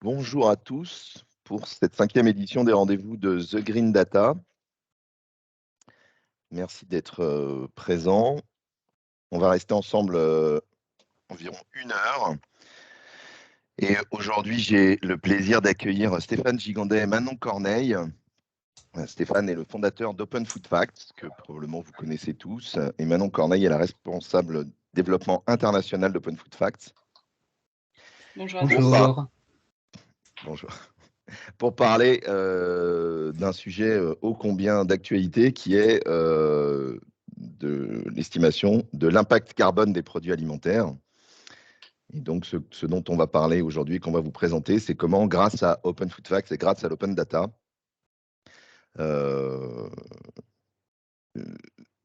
Bonjour à tous pour cette 5e édition des rendez-vous de The Green Data. Merci d'être présents. On va rester ensemble environ 1 heure. Et aujourd'hui, j'ai le plaisir d'accueillir Stéphane Gigandet et Manon Corneille. Stéphane est le fondateur d'Open Food Facts, que probablement vous connaissez tous, et Manon Corneille est la responsable développement international d'Open Food Facts. Bonjour. Bonjour. Bonjour. Pour parler d'un sujet ô combien d'actualité qui est de l'estimation de l'impact carbone des produits alimentaires. Et donc, ce dont on va parler aujourd'hui, qu'on va vous présenter, c'est comment, grâce à Open Food Facts et grâce à l'Open Data,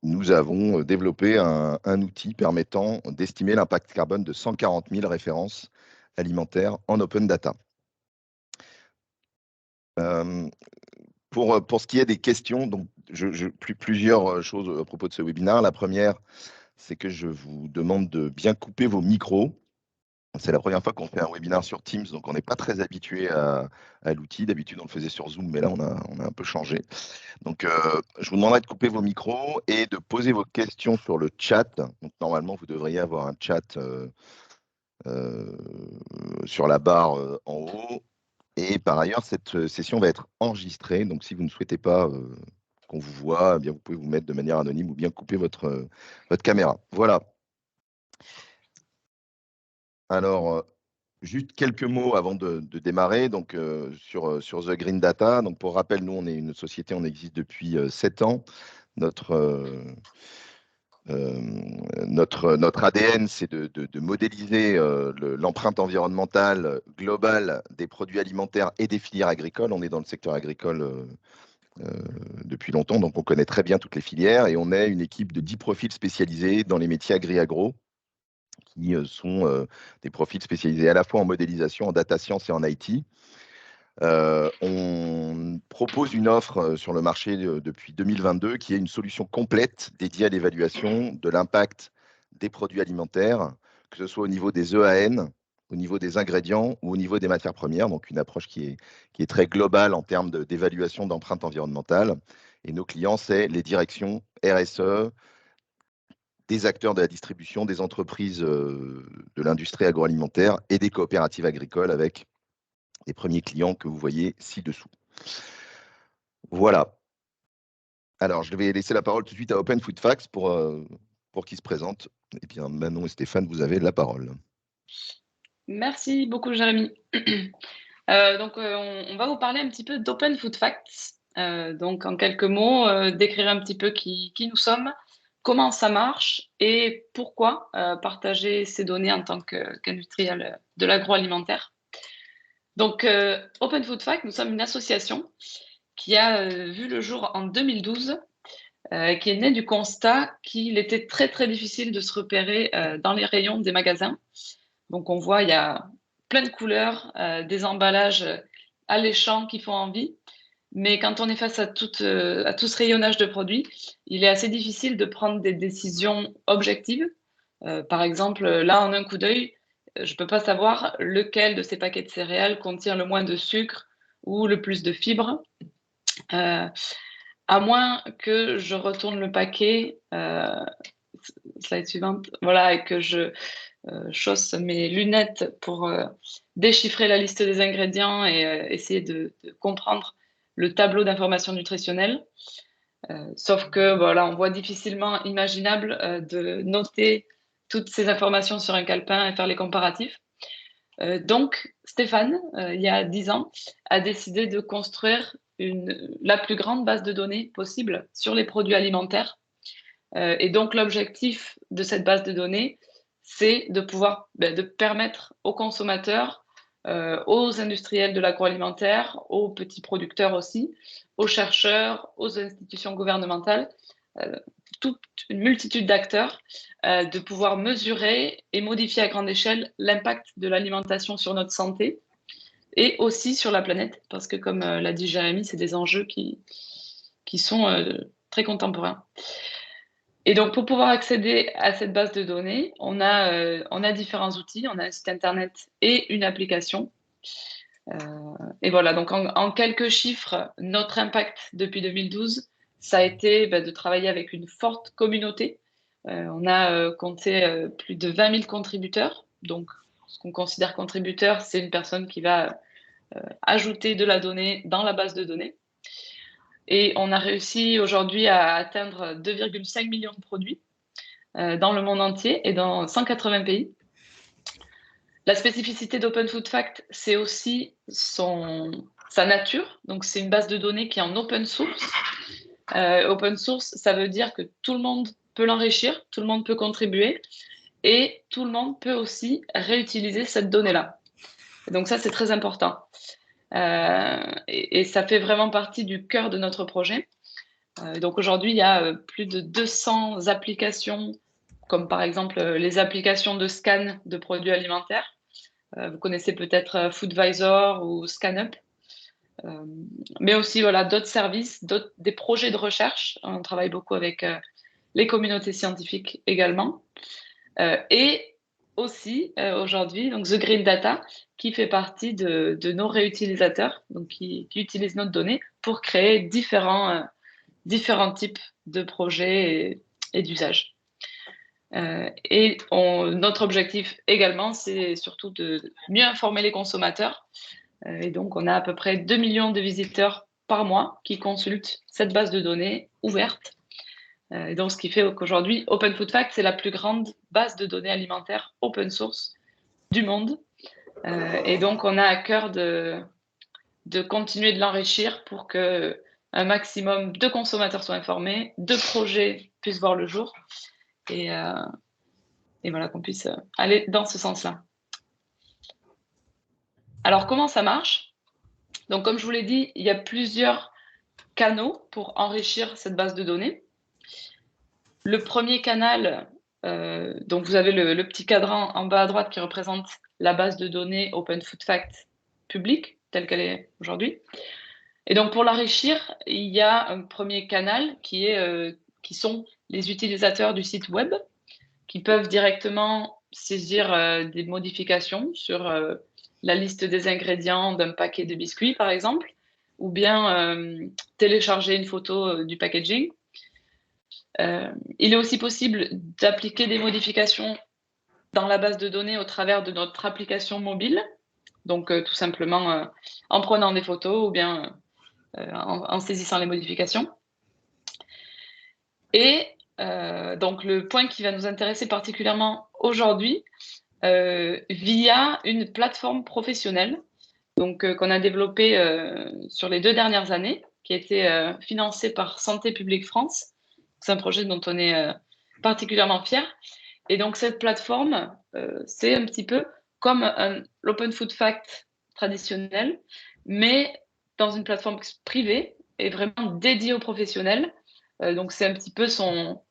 nous avons développé un outil permettant d'estimer l'impact carbone de 140 000 références alimentaires en Open Data. Pour ce qui est des questions, donc plusieurs choses à propos de ce webinaire. La première, c'est que je vous demande de bien couper vos micros. C'est la première fois qu'on fait un webinaire sur Teams, donc on n'est pas très habitué à l'outil. D'habitude, on le faisait sur Zoom, mais là, on a un peu changé. Donc, je vous demanderai de couper vos micros et de poser vos questions sur le chat. Donc, normalement, vous devriez avoir un chat sur la barre en haut. Et par ailleurs, cette session va être enregistrée. Donc, si vous ne souhaitez pas qu'on vous voit, eh bien, vous pouvez vous mettre de manière anonyme ou bien couper votre caméra. Voilà. Alors, juste quelques mots avant de démarrer donc, sur The Green Data. Donc, pour rappel, nous, on est une société, on existe depuis 7 ans. Notre ADN, c'est de modéliser l'empreinte environnementale globale des produits alimentaires et des filières agricoles. On est dans le secteur agricole depuis longtemps, donc on connaît très bien toutes les filières et on est une équipe de 10 profils spécialisés dans les métiers agri-agro qui sont des profils spécialisés à la fois en modélisation, en data science et en IT. On propose une offre sur le marché depuis 2022 qui est une solution complète dédiée à l'évaluation de l'impact des produits alimentaires, que ce soit au niveau des EAN, au niveau des ingrédients ou au niveau des matières premières. Donc, une approche qui est très globale en termes d'évaluation d'empreinte environnementale. Et nos clients, c'est les directions RSE, des acteurs de la distribution, des entreprises de l'industrie agroalimentaire et des coopératives agricoles avec les premiers clients que vous voyez ci-dessous. Voilà. Alors, je vais laisser la parole tout de suite à Open Food Facts pour qu'ils se présentent. Et bien, Manon et Stéphane, vous avez la parole. Merci beaucoup, Jérémy. On va vous parler un petit peu d'Open Food Facts. Donc, en quelques mots, décrire un petit peu qui nous sommes, comment ça marche et pourquoi partager ces données en tant qu'industriel de l'agroalimentaire. Donc, Open Food Facts, nous sommes une association qui a vu le jour en 2012, qui est née du constat qu'il était très, très difficile de se repérer dans les rayons des magasins. Donc, on voit, il y a plein de couleurs, des emballages alléchants qui font envie. Mais quand on est face à tout ce rayonnage de produits, il est assez difficile de prendre des décisions objectives. Par exemple, là, en un coup d'œil, je ne peux pas savoir lequel de ces paquets de céréales contient le moins de sucre ou le plus de fibres. À moins que je retourne le paquet, slide suivante, voilà, et que je chausse mes lunettes pour déchiffrer la liste des ingrédients et essayer de comprendre le tableau d'information nutritionnelle. Sauf que voilà, on voit difficilement imaginable de noter toutes ces informations sur un calepin et faire les comparatifs. Donc, Stéphane, il y a 10 ans, a décidé de construire la plus grande base de données possible sur les produits alimentaires. Et donc, l'objectif de cette base de données, c'est de pouvoir de permettre aux consommateurs, aux industriels de l'agroalimentaire, aux petits producteurs aussi, aux chercheurs, aux institutions gouvernementales, toute une multitude d'acteurs, de pouvoir mesurer et modifier à grande échelle l'impact de l'alimentation sur notre santé et aussi sur la planète, parce que comme l'a dit Jérémy, c'est des enjeux qui sont très contemporains. Et donc, pour pouvoir accéder à cette base de données, on a différents outils. On a un site internet et une application. Et voilà, donc en quelques chiffres, notre impact depuis 2012, ça a été de travailler avec une forte communauté. On a compté plus de 20 000 contributeurs. Donc, ce qu'on considère contributeur, c'est une personne qui va ajouter de la donnée dans la base de données. Et on a réussi aujourd'hui à atteindre 2,5 millions de produits dans le monde entier et dans 180 pays. La spécificité d'Open Food Fact, c'est aussi sa nature. Donc, c'est une base de données qui est en open source. Open source, ça veut dire que tout le monde peut l'enrichir, tout le monde peut contribuer et tout le monde peut aussi réutiliser cette donnée-là. Donc ça, c'est très important. Et ça fait vraiment partie du cœur de notre projet. Donc aujourd'hui, il y a plus de 200 applications, comme par exemple les applications de scan de produits alimentaires. Vous connaissez peut-être Foodvisor ou ScanUp. Mais aussi voilà, d'autres services, des projets de recherche. On travaille beaucoup avec les communautés scientifiques également. Et aussi aujourd'hui, donc The Green Data, qui fait partie de nos réutilisateurs, donc qui utilisent notre donnée pour créer différents types de projets et d'usages. Et notre objectif également, c'est surtout de mieux informer les consommateurs. Et donc, on a à peu près 2 millions de visiteurs par mois qui consultent cette base de données ouverte. Et donc, ce qui fait qu'aujourd'hui, Open Food Fact, c'est la plus grande base de données alimentaires open source du monde. Et donc, on a à cœur de continuer de l'enrichir pour que un maximum de consommateurs soient informés, de projets puissent voir le jour et voilà, qu'on puisse aller dans ce sens-là. Alors, comment ça marche? Donc, comme je vous l'ai dit, il y a plusieurs canaux pour enrichir cette base de données. Le premier canal, donc vous avez le petit cadran en bas à droite qui représente la base de données Open Food Fact publique, telle qu'elle est aujourd'hui. Et donc, pour l'enrichir, il y a un premier canal qui sont les utilisateurs du site web qui peuvent directement saisir des modifications sur la liste des ingrédients d'un paquet de biscuits, par exemple, ou bien télécharger une photo du packaging. Il est aussi possible d'appliquer des modifications dans la base de données au travers de notre application mobile, donc tout simplement en prenant des photos ou bien en saisissant les modifications. Et donc le point qui va nous intéresser particulièrement aujourd'hui, via une plateforme professionnelle donc, qu'on a développée sur les 2 dernières années, qui a été financée par Santé publique France. C'est un projet dont on est particulièrement fiers. Et donc, cette plateforme, c'est un petit peu comme l'Open Food Fact traditionnel, mais dans une plateforme privée et vraiment dédiée aux professionnels. Donc, c'est un petit peu son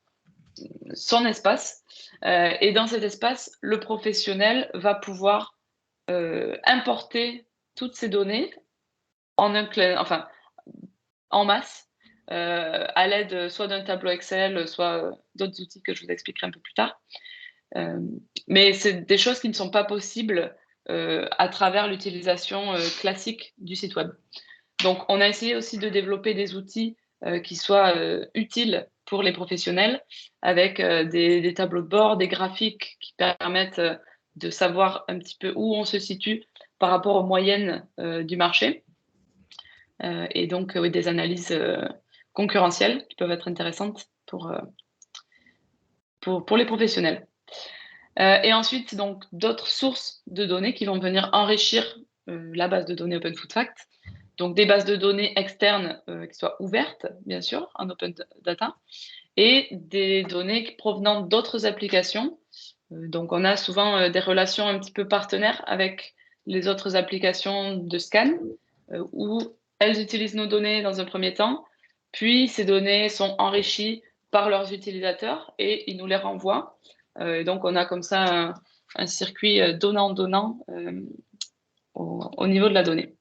espace. Et dans cet espace, le professionnel va pouvoir importer toutes ces données en masse, à l'aide soit d'un tableau Excel, soit d'autres outils que je vous expliquerai un peu plus tard. Mais c'est des choses qui ne sont pas possibles à travers l'utilisation classique du site web. Donc, on a essayé aussi de développer des outils qui soient utiles pour les professionnels, avec des tableaux de bord, des graphiques qui permettent de savoir un petit peu où on se situe par rapport aux moyennes du marché. Et donc, oui, des analyses concurrentielles qui peuvent être intéressantes pour les professionnels. Et ensuite, donc, d'autres sources de données qui vont venir enrichir la base de données Open Food Fact. Donc, des bases de données externes qui soient ouvertes, bien sûr, en open data, et des données provenant d'autres applications. Donc, on a souvent des relations un petit peu partenaires avec les autres applications de scan, où elles utilisent nos données dans un premier temps, puis ces données sont enrichies par leurs utilisateurs et ils nous les renvoient. Donc, on a comme ça un circuit donnant-donnant au niveau de la donnée.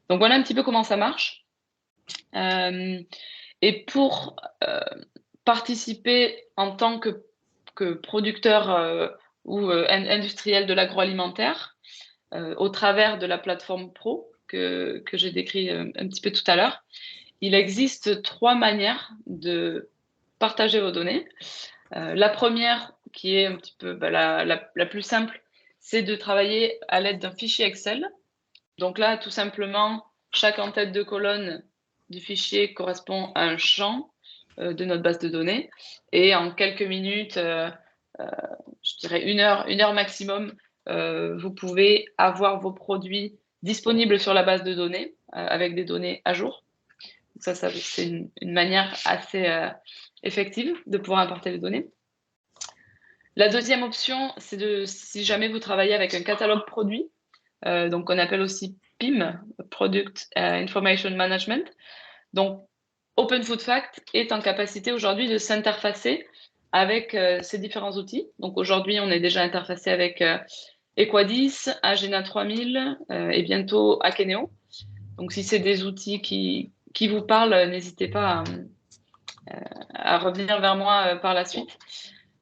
Donc, voilà un petit peu comment ça marche. Et pour participer en tant que producteur ou industriel de l'agroalimentaire, au travers de la plateforme Pro que j'ai décrit un petit peu tout à l'heure. Il existe 3 manières de partager vos données. La première, qui est un petit peu la plus simple, c'est de travailler à l'aide d'un fichier Excel. Donc là, tout simplement, chaque en-tête de colonne du fichier correspond à un champ de notre base de données. Et en quelques minutes, je dirais une heure maximum, vous pouvez avoir vos produits disponibles sur la base de données avec des données à jour. Ça c'est une manière assez effective de pouvoir importer les données. La deuxième option, c'est si jamais vous travaillez avec un catalogue produit, donc on appelle aussi PIM, Product Information Management. Donc, Open Food Fact est en capacité aujourd'hui de s'interfacer avec ces différents outils. Donc aujourd'hui, on est déjà interfacé avec Equadis, Agena 3000 et bientôt Akeneo. Donc si c'est des outils qui vous parlent, n'hésitez pas à revenir vers moi par la suite,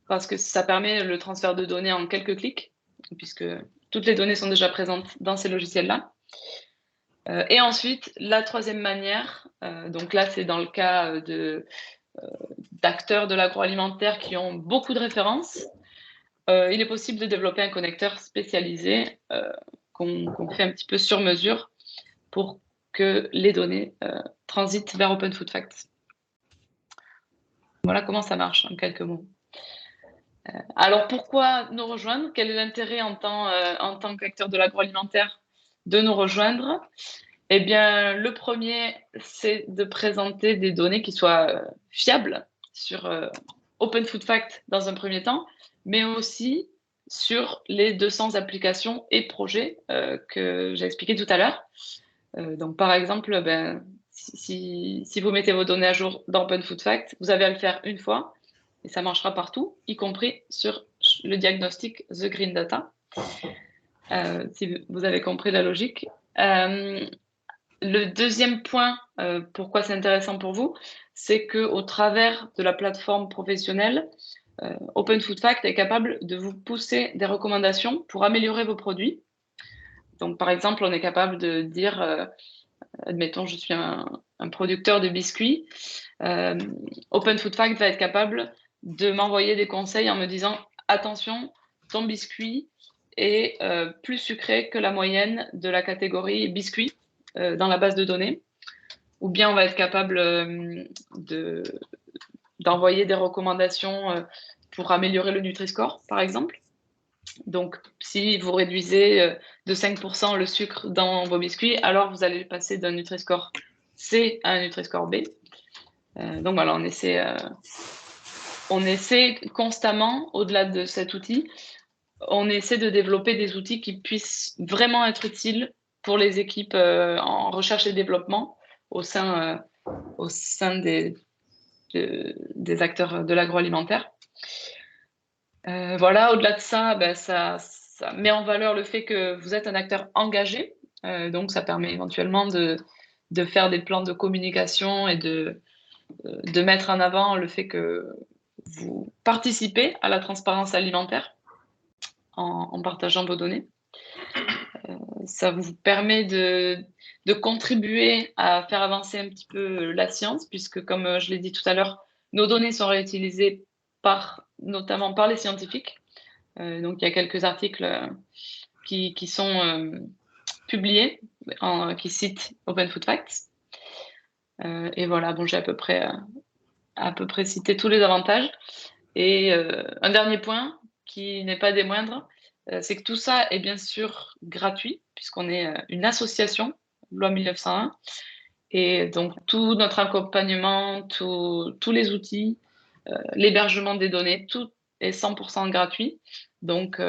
parce que ça permet le transfert de données en quelques clics, puisque toutes les données sont déjà présentes dans ces logiciels-là. Et ensuite, la troisième manière, donc là, c'est dans le cas d'acteurs de l'agroalimentaire qui ont beaucoup de références. Il est possible de développer un connecteur spécialisé qu'on fait un petit peu sur mesure pour que les données transitent vers Open Food Facts. Voilà comment ça marche en quelques mots. Alors pourquoi nous rejoindre? Quel est l'intérêt en tant qu'acteur de l'agroalimentaire de nous rejoindre? Eh bien, le premier, c'est de présenter des données qui soient fiables sur Open Food Fact dans un premier temps, mais aussi sur les 200 applications et projets que j'ai expliqué tout à l'heure. Donc, par exemple, si vous mettez vos données à jour dans Open Food Fact, vous avez à le faire une fois et ça marchera partout, y compris sur le diagnostic The Green Data, si vous avez compris la logique. Le deuxième point, pourquoi c'est intéressant pour vous, c'est qu'au travers de la plateforme professionnelle, Open Food Fact est capable de vous pousser des recommandations pour améliorer vos produits. Donc, par exemple, on est capable de dire, admettons, je suis un producteur de biscuits. Open Food Fact va être capable de m'envoyer des conseils en me disant « Attention, ton biscuit est plus sucré que la moyenne de la catégorie biscuits ». Dans la base de données, ou bien on va être capable d'envoyer des recommandations pour améliorer le Nutri-Score, par exemple. Donc, si vous réduisez de 5% le sucre dans vos biscuits, alors vous allez passer d'un Nutri-Score C à un Nutri-Score B. Donc voilà, on essaie constamment, au-delà de cet outil, on essaie de développer des outils qui puissent vraiment être utiles pour les équipes en recherche et développement au sein des acteurs de l'agroalimentaire. Voilà, au-delà de ça, ça met en valeur le fait que vous êtes un acteur engagé. Donc, ça permet éventuellement de faire des plans de communication et de mettre en avant le fait que vous participez à la transparence alimentaire en partageant vos données. Ça vous permet de contribuer à faire avancer un petit peu la science, puisque comme je l'ai dit tout à l'heure, nos données sont réutilisées notamment par les scientifiques. Donc il y a quelques articles qui sont publiés, qui citent Open Food Facts. Et voilà, bon, j'ai à peu près cité tous les avantages. Et un dernier point, qui n'est pas des moindres, c'est que tout ça est bien sûr gratuit, puisqu'on est une association, loi 1901. Et donc, tout notre accompagnement, tous les outils, l'hébergement des données, tout est 100% gratuit. Donc,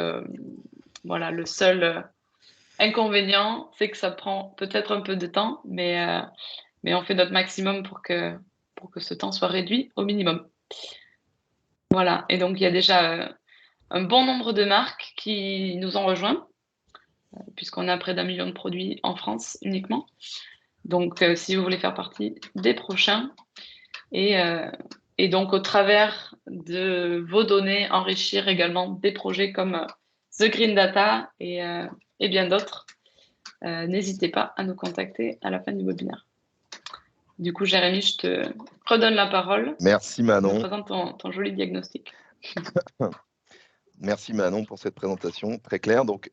voilà, le seul inconvénient, c'est que ça prend peut-être un peu de temps, mais on fait notre maximum pour que ce temps soit réduit au minimum. Voilà, et donc il y a déjà un bon nombre de marques qui nous ont rejoints, puisqu'on a près d'1 million de produits en France uniquement. Donc, si vous voulez faire partie des prochains, et donc au travers de vos données, enrichir également des projets comme The Green Data et et bien d'autres, n'hésitez pas à nous contacter à la fin du webinaire. Du coup, Jérémy, je te redonne la parole. Merci Tu nous Manon. présentes ton joli diagnostic. Merci Manon pour cette présentation très claire. Donc,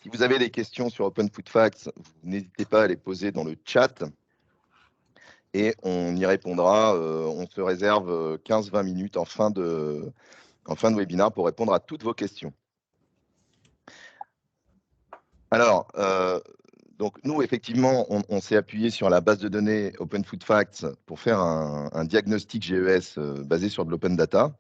si vous avez des questions sur Open Food Facts, n'hésitez pas à les poser dans le chat et on y répondra. On se réserve 15-20 minutes en fin de webinaire pour répondre à toutes vos questions. Alors, donc nous, effectivement, on s'est appuyé sur la base de données Open Food Facts pour faire un diagnostic GES basé sur de l'open data.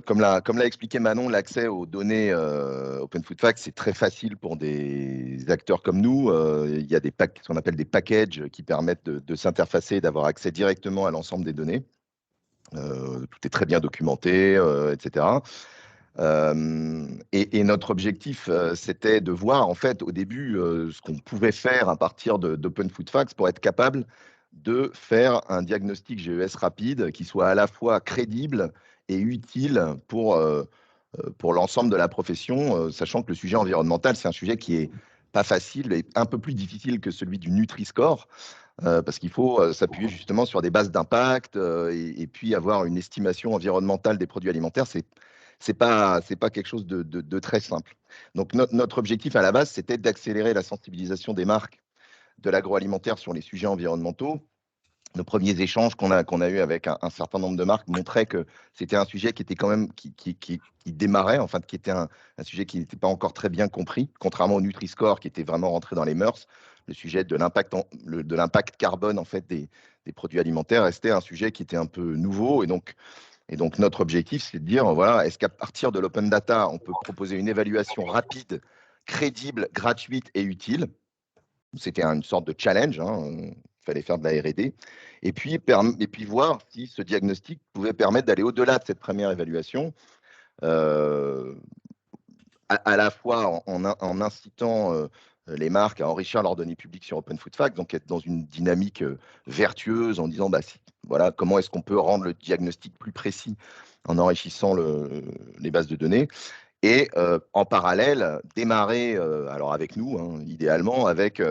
Comme l'a expliqué Manon, l'accès aux données Open Food Facts, c'est très facile pour des acteurs comme nous. Il y a ce qu'on appelle des packages qui permettent de s'interfacer et d'avoir accès directement à l'ensemble des données. Tout est très bien documenté, etc. Et notre objectif, c'était de voir en fait au début ce qu'on pouvait faire à partir d'Open Food Facts pour être capable de faire un diagnostic GES rapide qui soit à la fois crédible et utile pour l'ensemble de la profession, sachant que le sujet environnemental, c'est un sujet qui est pas facile et un peu plus difficile que celui du Nutri-Score, parce qu'il faut s'appuyer justement sur des bases d'impact et puis avoir une estimation environnementale des produits alimentaires. C'est pas quelque chose de très simple. Donc notre objectif à la base, c'était d'accélérer la sensibilisation des marques de l'agroalimentaire sur les sujets environnementaux. Nos premiers échanges qu'on a eu avec un certain nombre de marques montraient que c'était un sujet qui était quand même qui démarrait, enfin qui était un sujet qui n'était pas encore très bien compris, contrairement au Nutri-Score qui était vraiment rentré dans les mœurs. Le sujet de l'impact carbone en fait des produits alimentaires restait un sujet qui était un peu nouveau et donc, notre objectif, c'est de dire, voilà, est-ce qu'à partir de l'open data, on peut proposer une évaluation rapide, crédible, gratuite et utile? C'était une sorte de challenge, hein, il fallait faire de la R&D. Et puis voir si ce diagnostic pouvait permettre d'aller au-delà de cette première évaluation, à la fois en incitant les marques à enrichir leurs données publiques sur Open Food Facts, donc être dans une dynamique vertueuse en disant voilà, comment est-ce qu'on peut rendre le diagnostic plus précis en enrichissant les bases de données. Et en parallèle, démarrer, alors avec nous, hein, idéalement, avec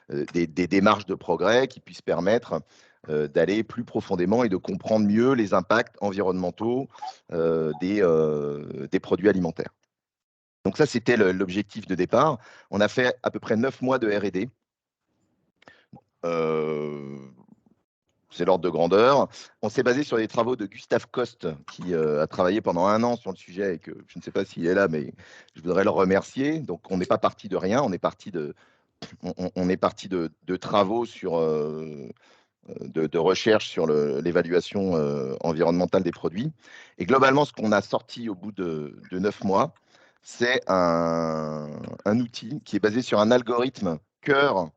des démarches de progrès qui puissent permettre d'aller plus profondément et de comprendre mieux les impacts environnementaux des produits alimentaires. Donc ça, c'était l'objectif de départ. On a fait à peu près 9 mois de R&D. C'est l'ordre de grandeur. On s'est basé sur les travaux de Gustave Coste, qui a travaillé pendant 1 an sur le sujet et que je ne sais pas s'il est là, mais je voudrais le remercier. Donc, on n'est pas parti de rien, on est parti de travaux de recherche sur l'évaluation environnementale des produits. Et globalement, ce qu'on a sorti au bout de 9 mois, c'est un outil qui est basé sur un algorithme cœur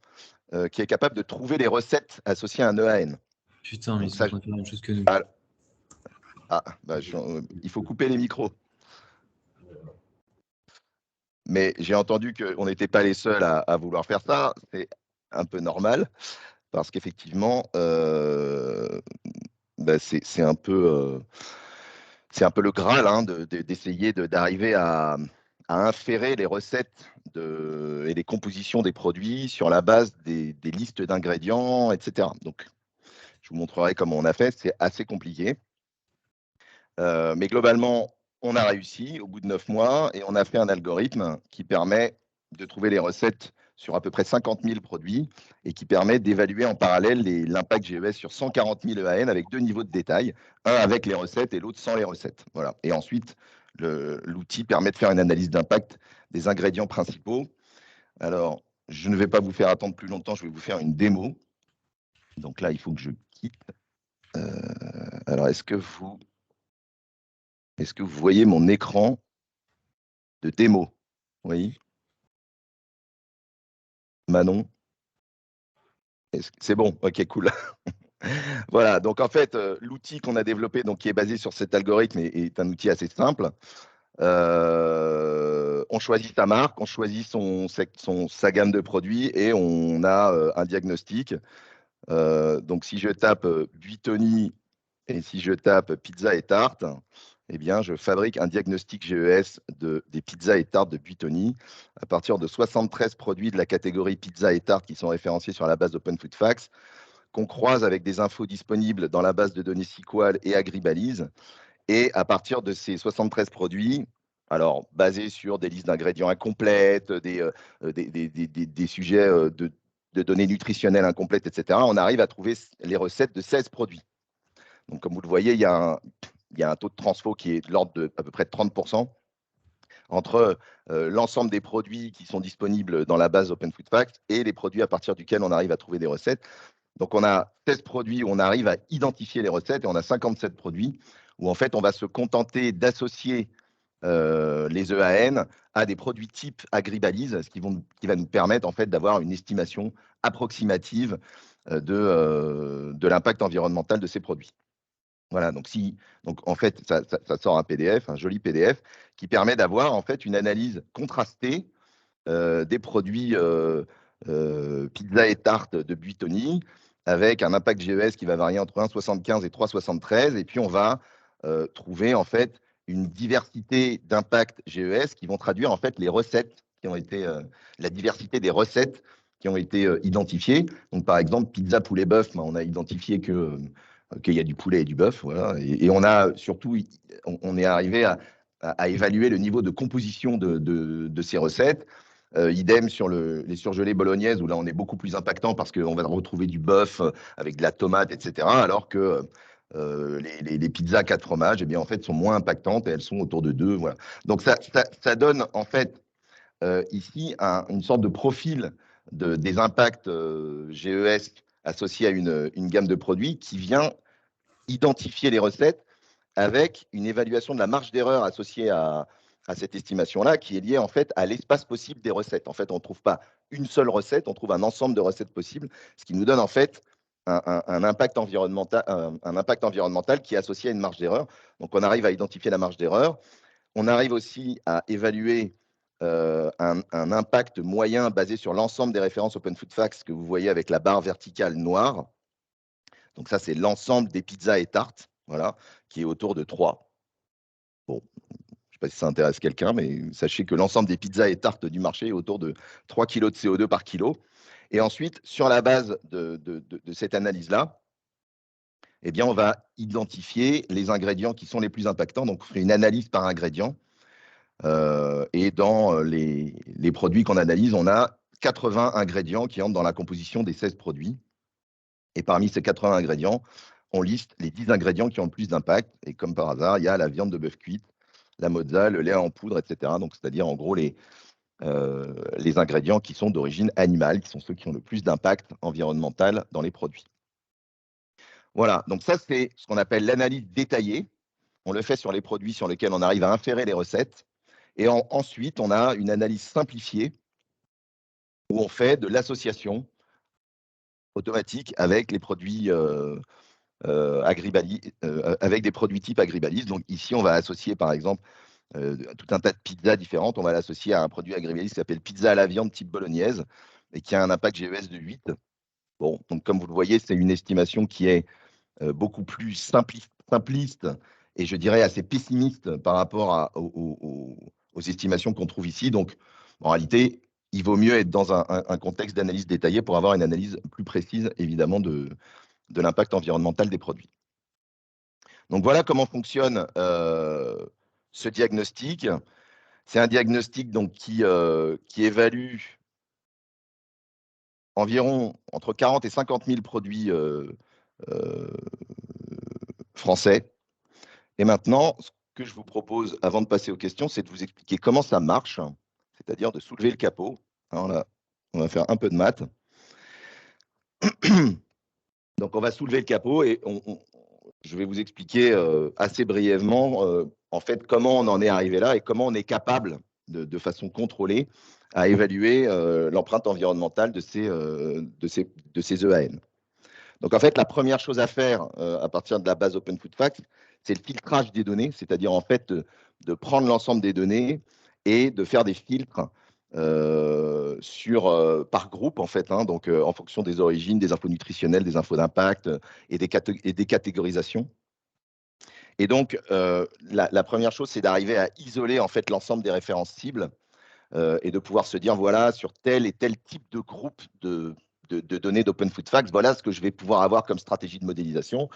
qui est capable de trouver les recettes associées à un EAN. Putain, mais donc ils sont en train de faire la même chose que nous. Il faut couper les micros. Mais j'ai entendu qu'on n'était pas les seuls à vouloir faire ça. C'est un peu normal parce qu'effectivement, c'est un peu le Graal hein, d'essayer d'arriver à inférer les recettes et les compositions des produits sur la base des listes d'ingrédients, etc. Donc, je vous montrerai comment on a fait. C'est assez compliqué. Mais globalement, on a réussi au bout de 9 mois et on a fait un algorithme qui permet de trouver les recettes sur à peu près 50 000 produits et qui permet d'évaluer en parallèle l'impact GES sur 140 000 EAN avec 2 niveaux de détail, un avec les recettes et l'autre sans les recettes. Voilà. Et ensuite, l'outil permet de faire une analyse d'impact des ingrédients principaux. Alors, je ne vais pas vous faire attendre plus longtemps, je vais vous faire une démo. Donc là, il faut que je quitte. Alors, est-ce que vous voyez mon écran de démo? Oui. Manon? C'est bon, ok, cool. Voilà, donc en fait, l'outil qu'on a développé, donc, qui est basé sur cet algorithme, est un outil assez simple. On choisit sa marque, on choisit sa gamme de produits et on a un diagnostic. Donc si je tape Buitoni et si je tape pizza et tarte, eh bien, je fabrique un diagnostic GES des pizzas et tartes de Buitoni à partir de 73 produits de la catégorie pizza et tartes qui sont référenciés sur la base d'Open Food Facts, qu'on croise avec des infos disponibles dans la base de données SQL et Agribalise. Et à partir de ces 73 produits, alors basés sur des listes d'ingrédients incomplètes, des sujets de données nutritionnelles incomplètes, etc., on arrive à trouver les recettes de 16 produits. Donc, comme vous le voyez, il y a un taux de transfo qui est de l'ordre de à peu près de 30% entre l'ensemble des produits qui sont disponibles dans la base Open Food Facts et les produits à partir duquel on arrive à trouver des recettes. Donc, on a 16 produits où on arrive à identifier les recettes et on a 57 produits où, en fait, on va se contenter d'associer les EAN à des produits type Agribalise, qui va nous permettre, en fait, d'avoir une estimation approximative de l'impact environnemental de ces produits. Voilà, donc en fait, ça sort un PDF, un joli PDF, qui permet d'avoir, en fait, une analyse contrastée des produits pizza et tarte de Buitoni, avec un impact GES qui va varier entre 1,75 et 3,73. Et puis, on va trouver, en fait, une diversité d'impacts GES qui vont traduire, en fait, les recettes qui ont été, la diversité des recettes qui ont été identifiées. Donc, par exemple, pizza poulet bœuf, on a identifié qu'il y a du poulet et du bœuf. Voilà. Et on a surtout, on est arrivé à évaluer le niveau de composition de ces recettes. Idem sur les surgelés bolognaises, où là on est beaucoup plus impactant parce qu'on va retrouver du bœuf avec de la tomate, etc. Alors que les pizzas 4 fromages, eh bien, en fait, sont moins impactantes et elles sont autour de 2. Voilà. Donc ça donne en fait ici une sorte de profil des impacts GES associés à une gamme de produits qui vient identifier les recettes avec une évaluation de la marge d'erreur associée à cette estimation-là, qui est liée en fait à l'espace possible des recettes. En fait, on ne trouve pas une seule recette, on trouve un ensemble de recettes possibles, ce qui nous donne en fait un impact environnemental qui est associé à une marge d'erreur. Donc, on arrive à identifier la marge d'erreur. On arrive aussi à évaluer un impact moyen basé sur l'ensemble des références Open Food Facts que vous voyez avec la barre verticale noire. Donc ça, c'est l'ensemble des pizzas et tartes, voilà, qui est autour de 3. Bon, je ne sais pas si ça intéresse quelqu'un, mais sachez que l'ensemble des pizzas et tartes du marché est autour de 3 kg de CO2 par kilo. Et ensuite, sur la base de cette analyse-là, eh bien, on va identifier les ingrédients qui sont les plus impactants. Donc, on fait une analyse par ingrédient. Et dans les produits qu'on analyse, on a 80 ingrédients qui entrent dans la composition des 16 produits. Et parmi ces 80 ingrédients, on liste les 10 ingrédients qui ont le plus d'impact. Et comme par hasard, il y a la viande de bœuf cuite, la mozza, le lait en poudre, etc. Donc, c'est-à-dire en gros les ingrédients qui sont d'origine animale, qui sont ceux qui ont le plus d'impact environnemental dans les produits. Voilà, donc ça, c'est ce qu'on appelle l'analyse détaillée. On le fait sur les produits sur lesquels on arrive à inférer les recettes. Et ensuite, on a une analyse simplifiée où on fait de l'association automatique avec les produits avec des produits type Agribalise. Donc ici, on va associer par exemple tout un tas de pizzas différentes. On va l'associer à un produit Agribalise qui s'appelle pizza à la viande type bolognaise et qui a un impact GES de 8. Bon, donc comme vous le voyez, c'est une estimation qui est beaucoup plus simpliste et je dirais assez pessimiste par rapport aux estimations qu'on trouve ici. Donc en réalité, il vaut mieux être dans un contexte d'analyse détaillée pour avoir une analyse plus précise, évidemment, de l'impact environnemental des produits. Donc voilà comment fonctionne ce diagnostic. C'est un diagnostic donc, qui évalue environ entre 40 et 50 000 produits français. Et maintenant, ce que je vous propose, avant de passer aux questions, c'est de vous expliquer comment ça marche, c'est-à-dire de soulever le capot. Alors là, on va faire un peu de maths. Donc, on va soulever le capot et je vais vous expliquer assez brièvement, en fait, comment on en est arrivé là et comment on est capable, de façon contrôlée, à évaluer l'empreinte environnementale de ces EAN. Donc, en fait, la première chose à faire à partir de la base Open Food Facts, c'est le filtrage des données, c'est-à-dire en fait de prendre l'ensemble des données et de faire des filtres par groupe, en fait, hein, donc en fonction des origines, des infos nutritionnelles, des infos d'impact et des catégorisations. Et donc, la première chose, c'est d'arriver à isoler en fait l'ensemble des références cibles et de pouvoir se dire, voilà, sur tel et tel type de groupe de données d'Open Food Facts, voilà ce que je vais pouvoir avoir comme stratégie de modélisation.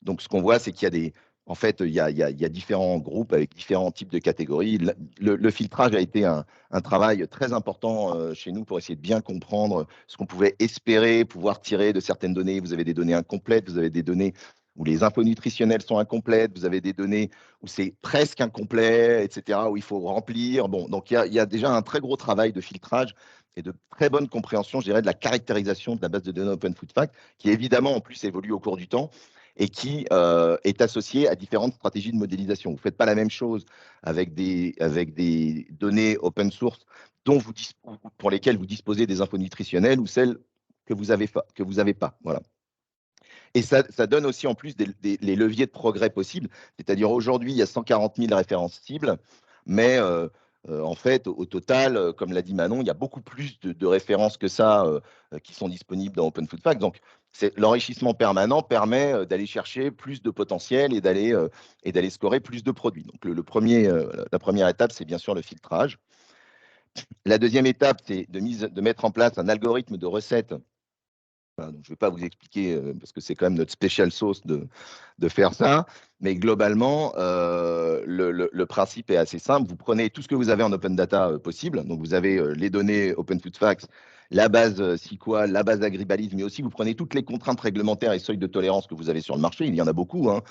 Donc, ce qu'on voit, c'est qu'il y a en fait, il y a différents groupes avec différents types de catégories. Le filtrage a été un travail très important chez nous pour essayer de bien comprendre ce qu'on pouvait espérer pouvoir tirer de certaines données. Vous avez des données incomplètes, vous avez des données où les infos nutritionnelles sont incomplètes, vous avez des données où c'est presque incomplet, etc., où il faut remplir. Bon, donc il y a déjà un très gros travail de filtrage et de très bonne compréhension, je dirais, de la caractérisation de la base de données Open Food Facts, qui évidemment en plus évolue au cours du temps et qui est associé à différentes stratégies de modélisation. Vous ne faites pas la même chose avec des données open source pour lesquelles vous disposez des infos nutritionnelles ou celles que vous avez pas. Voilà. Et ça donne aussi en plus les leviers de progrès possibles. C'est-à-dire aujourd'hui, il y a 140 000 références cibles, mais en fait, au total, comme l'a dit Manon, il y a beaucoup plus de références que ça qui sont disponibles dans Open Food Facts. Donc, l'enrichissement permanent permet d'aller chercher plus de potentiel et d'aller scorer plus de produits. Donc, la première étape, c'est bien sûr le filtrage. La deuxième étape, c'est de mettre en place un algorithme de recettes. Voilà, donc je ne vais pas vous expliquer, parce que c'est quand même notre spécial sauce de faire ça, mais globalement, le principe est assez simple. Vous prenez tout ce que vous avez en open data possible, donc vous avez les données Open Food Facts, la base SQL, la base Agribalise, mais aussi vous prenez toutes les contraintes réglementaires et seuils de tolérance que vous avez sur le marché, il y en a beaucoup, hein.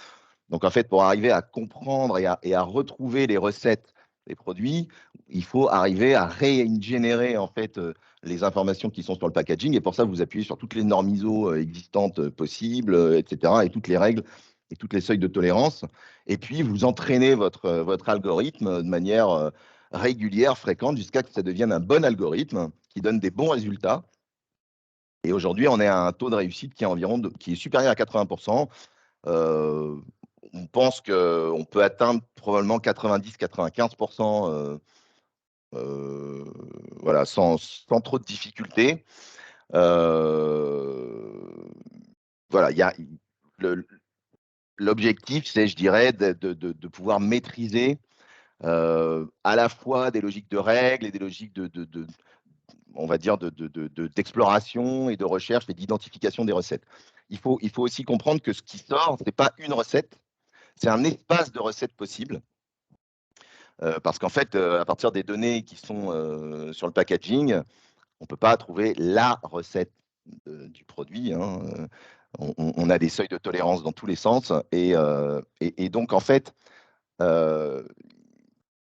Donc en fait, pour arriver à comprendre et à retrouver les recettes des produits, il faut arriver à régénérer en fait les informations qui sont sur le packaging. Et pour ça, vous appuyez sur toutes les normes ISO existantes possibles, etc. Et toutes les règles et toutes les seuils de tolérance. Et puis, vous entraînez votre algorithme de manière régulière, fréquente, jusqu'à ce que ça devienne un bon algorithme qui donne des bons résultats. Et aujourd'hui, on est à un taux de réussite qui est supérieur à 80%. On pense qu'on peut atteindre probablement 90-95%, voilà, sans trop de difficultés. Voilà, le- l'objectif, c'est, je dirais, de pouvoir maîtriser à la fois des logiques de règles et des logiques on va dire, d'exploration et de recherche et d'identification des recettes. Il faut aussi comprendre que ce qui sort, ce n'est pas une recette, c'est un espace de recettes possibles. Parce qu'en fait, à partir des données qui sont sur le packaging, on ne peut pas trouver la recette du produit, hein. On a des seuils de tolérance dans tous les sens. Et donc, en fait, euh,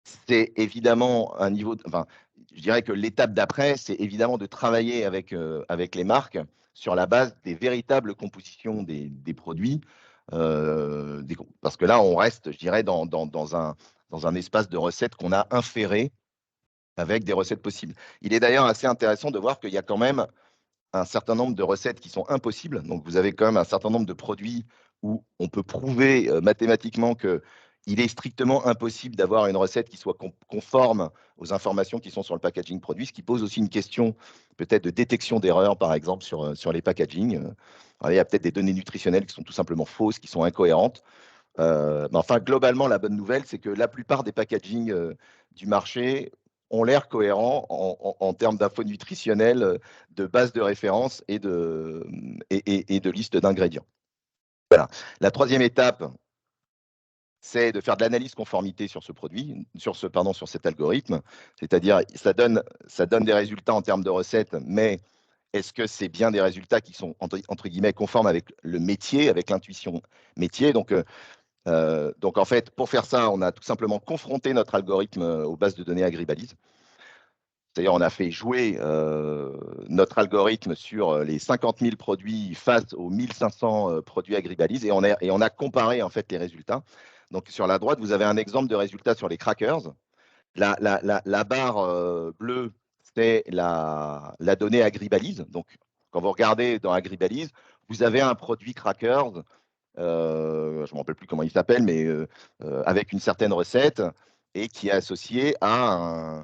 c'est évidemment un niveau. Enfin, je dirais que l'étape d'après, c'est évidemment de travailler avec les marques sur la base des véritables compositions des produits. Parce que là, on reste, je dirais, dans un espace de recettes qu'on a inféré avec des recettes possibles. Il est d'ailleurs assez intéressant de voir qu'il y a quand même un certain nombre de recettes qui sont impossibles. Donc, vous avez quand même un certain nombre de produits où on peut prouver mathématiquement qu'il est strictement impossible d'avoir une recette qui soit conforme aux informations qui sont sur le packaging produit, ce qui pose aussi une question peut-être de détection d'erreurs, par exemple, sur les packaging. Il y a peut-être des données nutritionnelles qui sont tout simplement fausses, qui sont incohérentes. Mais enfin, globalement, la bonne nouvelle, c'est que la plupart des packaging du marché ont l'air cohérents en termes d'infos nutritionnelles, de base de référence et de liste d'ingrédients. Voilà. La troisième étape, c'est de faire de l'analyse conformité sur ce produit, sur cet algorithme. C'est-à-dire, ça donne des résultats en termes de recettes, mais est-ce que c'est bien des résultats qui sont, entre guillemets, conformes avec le métier, avec l'intuition métier? Donc, en fait, pour faire ça, on a tout simplement confronté notre algorithme aux bases de données Agribalise. C'est-à-dire, on a fait jouer notre algorithme sur les 50 000 produits face aux 1500 produits Agribalise et on a comparé en fait les résultats. Donc, sur la droite, vous avez un exemple de résultat sur les crackers. La barre bleue, c'est la donnée Agribalise. Donc, quand vous regardez dans Agribalise, vous avez un produit crackers, je ne me rappelle plus comment il s'appelle, mais avec une certaine recette et qui est associé à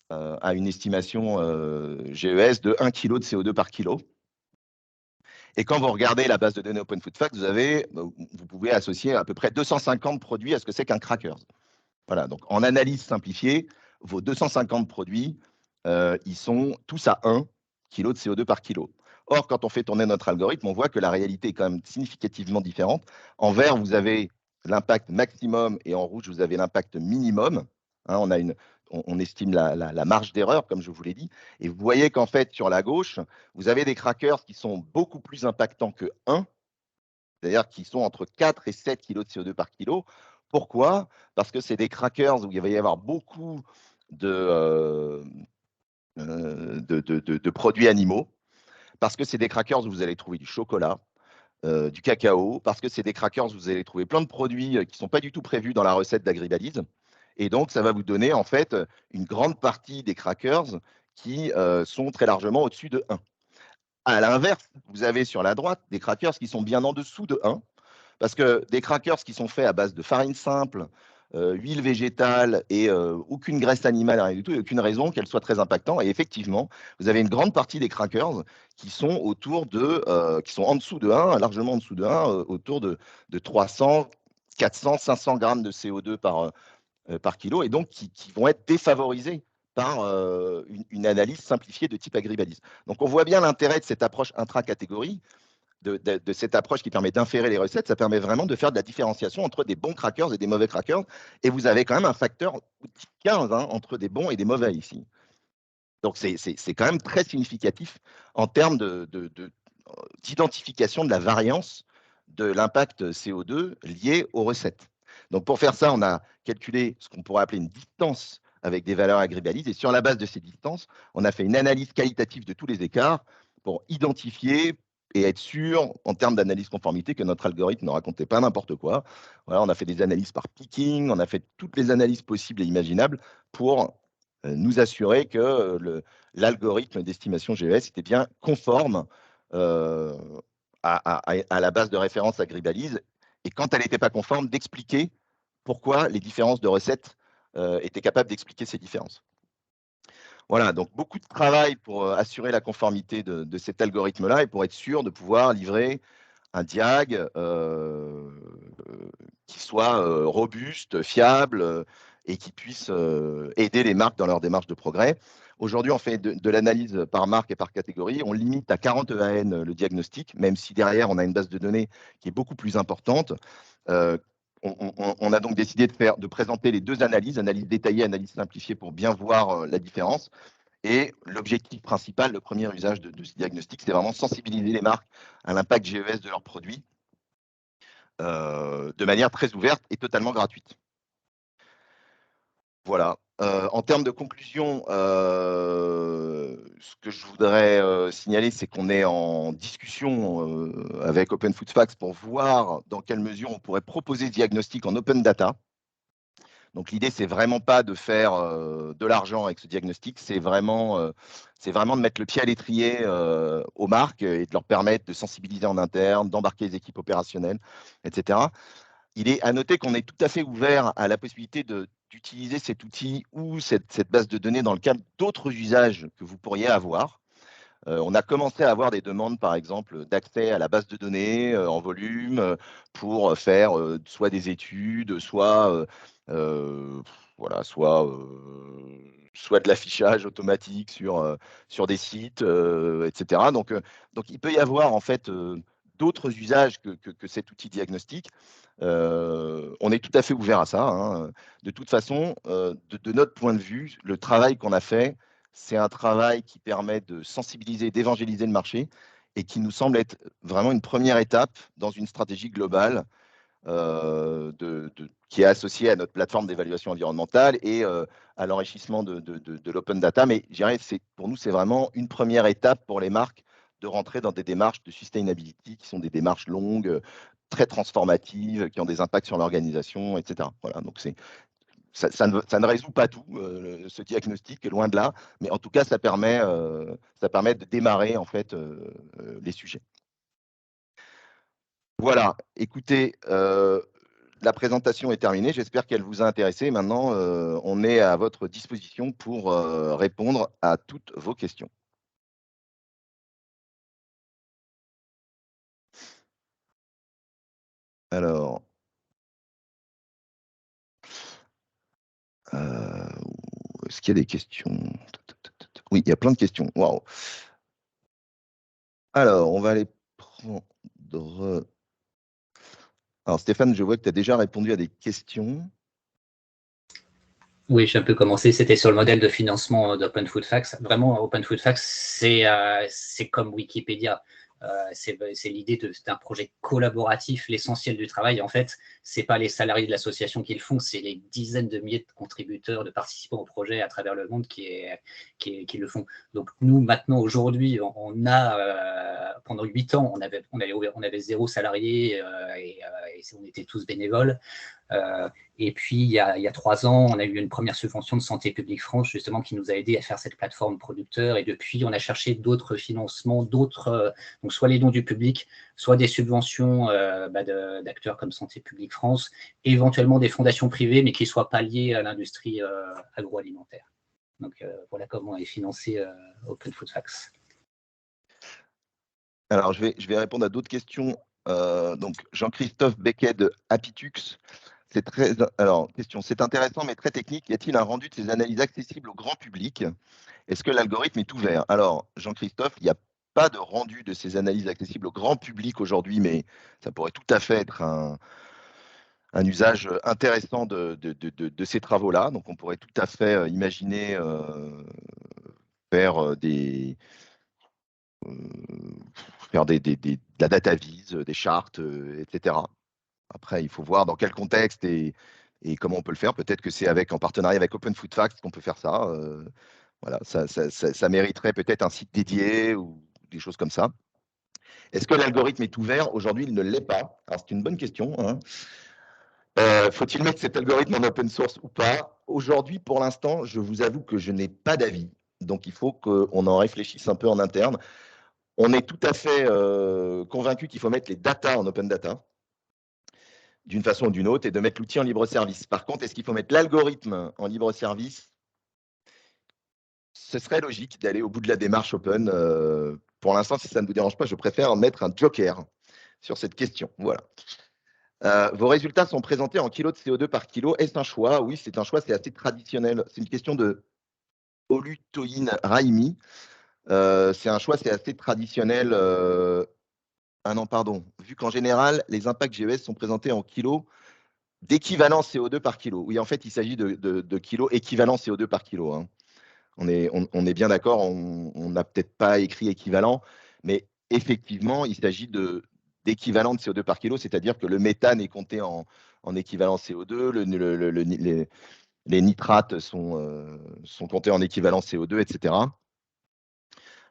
une estimation GES de 1 kg de CO2 par kilo. Et quand vous regardez la base de données Open Food Facts, vous pouvez associer à peu près 250 produits à ce que c'est qu'un crackers. Voilà, donc en analyse simplifiée, vos 250 produits, ils sont tous à 1 kg de CO2 par kilo. Or, quand on fait tourner notre algorithme, on voit que la réalité est quand même significativement différente. En vert, vous avez l'impact maximum et en rouge, vous avez l'impact minimum. Hein, on estime la marge d'erreur, comme je vous l'ai dit. Et vous voyez qu'en fait, sur la gauche, vous avez des crackers qui sont beaucoup plus impactants que 1, c'est-à-dire qui sont entre 4 et 7 kg de CO2 par kilo. Pourquoi? Parce que c'est des crackers où il va y avoir beaucoup de, de produits animaux, parce que c'est des crackers où vous allez trouver du chocolat, du cacao, parce que c'est des crackers où vous allez trouver plein de produits qui ne sont pas du tout prévus dans la recette d'Agribalise. Et donc, ça va vous donner en fait une grande partie des crackers qui sont très largement au-dessus de 1. À l'inverse, vous avez sur la droite des crackers qui sont bien en dessous de 1, parce que des crackers qui sont faits à base de farine simple, huile végétale et aucune graisse animale, rien du tout, il n'y a aucune raison qu'elle soit très impactante. Et effectivement, vous avez une grande partie des crackers qui sont qui sont en dessous de 1, largement en dessous de 1, autour de 300, 400, 500 grammes de CO2 par kilo, et donc qui vont être défavorisés par une analyse simplifiée de type Agribalise. Donc on voit bien l'intérêt de cette approche intra-catégorie, de cette approche qui permet d'inférer les recettes. Ça permet vraiment de faire de la différenciation entre des bons crackers et des mauvais crackers. Et vous avez quand même un facteur 15 entre des bons et des mauvais ici. Donc c'est quand même très significatif en termes d'identification de la variance de l'impact CO2 lié aux recettes. Donc pour faire ça, on a calculé ce qu'on pourrait appeler une distance avec des valeurs Agribalise. Et sur la base de ces distances, on a fait une analyse qualitative de tous les écarts pour identifier et être sûr, en termes d'analyse conformité, que notre algorithme ne racontait pas n'importe quoi. Voilà, on a fait des analyses par picking, on a fait toutes les analyses possibles et imaginables pour nous assurer que l'algorithme d'estimation GES était bien conforme euh, à la base de référence Agribalise, et quand elle n'était pas conforme, d'expliquer pourquoi les différences de recettes étaient capables d'expliquer ces différences. Voilà, donc beaucoup de travail pour assurer la conformité de cet algorithme-là et pour être sûr de pouvoir livrer un diag qui soit robuste, fiable et qui puisse aider les marques dans leur démarche de progrès. Aujourd'hui, on fait de l'analyse par marque et par catégorie. On limite à 40 EAN le diagnostic, même si derrière, on a une base de données qui est beaucoup plus importante. Euh, on a donc décidé de présenter les deux analyses, analyse détaillée, analyse simplifiée, pour bien voir la différence. Et l'objectif principal, le premier usage de ce diagnostic, c'est vraiment sensibiliser les marques à l'impact GES de leurs produits de manière très ouverte et totalement gratuite. Voilà. En termes de conclusion, ce que je voudrais signaler, c'est qu'on est en discussion avec Open Food Facts pour voir dans quelle mesure on pourrait proposer ce diagnostic en open data. Donc l'idée, c'est vraiment pas de faire de l'argent avec ce diagnostic, c'est vraiment de mettre le pied à l'étrier aux marques et de leur permettre de sensibiliser en interne, d'embarquer les équipes opérationnelles, etc. Il est à noter qu'on est tout à fait ouvert à la possibilité d'utiliser cet outil ou cette base de données dans le cadre d'autres usages que vous pourriez avoir. On a commencé à avoir des demandes, par exemple, d'accès à la base de données en volume pour faire soit des études, voilà, soit de l'affichage automatique sur des sites, etc. Donc, il peut y avoir en fait d'autres usages que cet outil diagnostique. On est tout à fait ouvert à ça, hein. De toute façon, de notre point de vue, le travail qu'on a fait, c'est un travail qui permet de sensibiliser, d'évangéliser le marché et qui nous semble être vraiment une première étape dans une stratégie globale qui est associée à notre plateforme d'évaluation environnementale et à l'enrichissement de l'open data. Mais je dirais, pour nous, c'est vraiment une première étape pour les marques de rentrer dans des démarches de sustainability qui sont des démarches longues, très transformatives, qui ont des impacts sur l'organisation, etc. Voilà, donc ça ne résout pas tout, ce diagnostic, loin de là, mais en tout cas, ça permet de démarrer en fait les sujets. Voilà, écoutez, la présentation est terminée, j'espère qu'elle vous a intéressé. Maintenant, on est à votre disposition pour répondre à toutes vos questions. Alors, est-ce qu'il y a des questions? Oui, il y a plein de questions. Waouh. Alors, on va aller prendre. Alors, Stéphane, je vois que tu as déjà répondu à des questions. Oui, j'ai un peu commencé. C'était sur le modèle de financement d'Open Food Facts. Vraiment, Open Food Facts, c'est comme Wikipédia. C'est l'idée d'un projet collaboratif. L'essentiel du travail, en fait, c'est pas les salariés de l'association qui le font, c'est les dizaines de milliers de contributeurs, de participants au projet à travers le monde qui le font. Donc nous, maintenant, aujourd'hui, on a pendant 8 ans, on avait 0 salarié et on était tous bénévoles. Et puis, il y a 3 ans, on a eu une première subvention de Santé publique France, justement, qui nous a aidé à faire cette plateforme producteur. Et depuis, on a cherché d'autres financements, donc soit les dons du public, soit des subventions d'acteurs comme Santé publique France, éventuellement des fondations privées, mais qui ne soient pas liées à l'industrie agroalimentaire. Donc, voilà comment est financé Open Food Facts. Alors, je vais répondre à d'autres questions. Donc, Jean-Christophe Becquet de Apitux. Question, c'est intéressant mais très technique. Y a-t-il un rendu de ces analyses accessibles au grand public? Est-ce que l'algorithme est ouvert? Alors, Jean-Christophe, il n'y a pas de rendu de ces analyses accessibles au grand public aujourd'hui, mais ça pourrait tout à fait être un usage intéressant de ces travaux-là. Donc, on pourrait tout à fait imaginer faire de la data vise, des chartes, etc. Après, il faut voir dans quel contexte et comment on peut le faire. Peut-être que c'est en partenariat avec Open Food Facts qu'on peut faire ça. Voilà, ça mériterait peut-être un site dédié ou des choses comme ça. Est-ce que l'algorithme est ouvert? Aujourd'hui, il ne l'est pas. Alors, c'est une bonne question, hein. Faut-il mettre cet algorithme en open source ou pas? Aujourd'hui, pour l'instant, je vous avoue que je n'ai pas d'avis. Donc, il faut qu'on en réfléchisse un peu en interne. On est tout à fait convaincu qu'il faut mettre les data en open data, d'une façon ou d'une autre, et de mettre l'outil en libre service. Par contre, est-ce qu'il faut mettre l'algorithme en libre service? Ce serait logique d'aller au bout de la démarche open. Pour l'instant, si ça ne vous dérange pas, je préfère mettre un joker sur cette question. Voilà. Vos résultats sont présentés en kilos de CO2 par kilo. Est-ce un choix? Oui, c'est un choix, c'est assez traditionnel. C'est une question de Olutoyin Raimi. C'est un choix, c'est assez traditionnel. Ah non, pardon. Vu qu'en général, les impacts GES sont présentés en kilos d'équivalent CO2 par kilo. Oui, en fait, il s'agit de kilos équivalent CO2 par kilo, hein. On est bien d'accord, on n'a peut-être pas écrit équivalent, mais effectivement, il s'agit d'équivalent de CO2 par kilo, c'est-à-dire que le méthane est compté en équivalent CO2, les nitrates sont comptés en équivalent CO2, etc.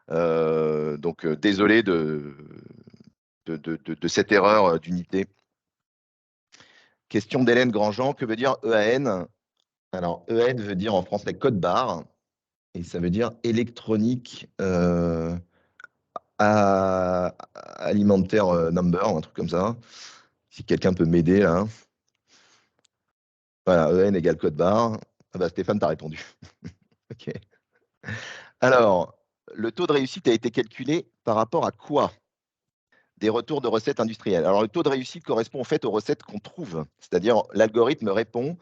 Donc, désolé de cette erreur d'unité. Question d'Hélène Grandjean, que veut dire EAN? Alors, EAN veut dire en français code barre, et ça veut dire électronique alimentaire number, un truc comme ça. Si quelqu'un peut m'aider là. Voilà, EN égale code barre. Ah bah Stéphane, t'as répondu. Ok. Alors, le taux de réussite a été calculé par rapport à quoi? Des retours de recettes industrielles. Alors, le taux de réussite correspond en fait aux recettes qu'on trouve. C'est-à-dire, l'algorithme répond,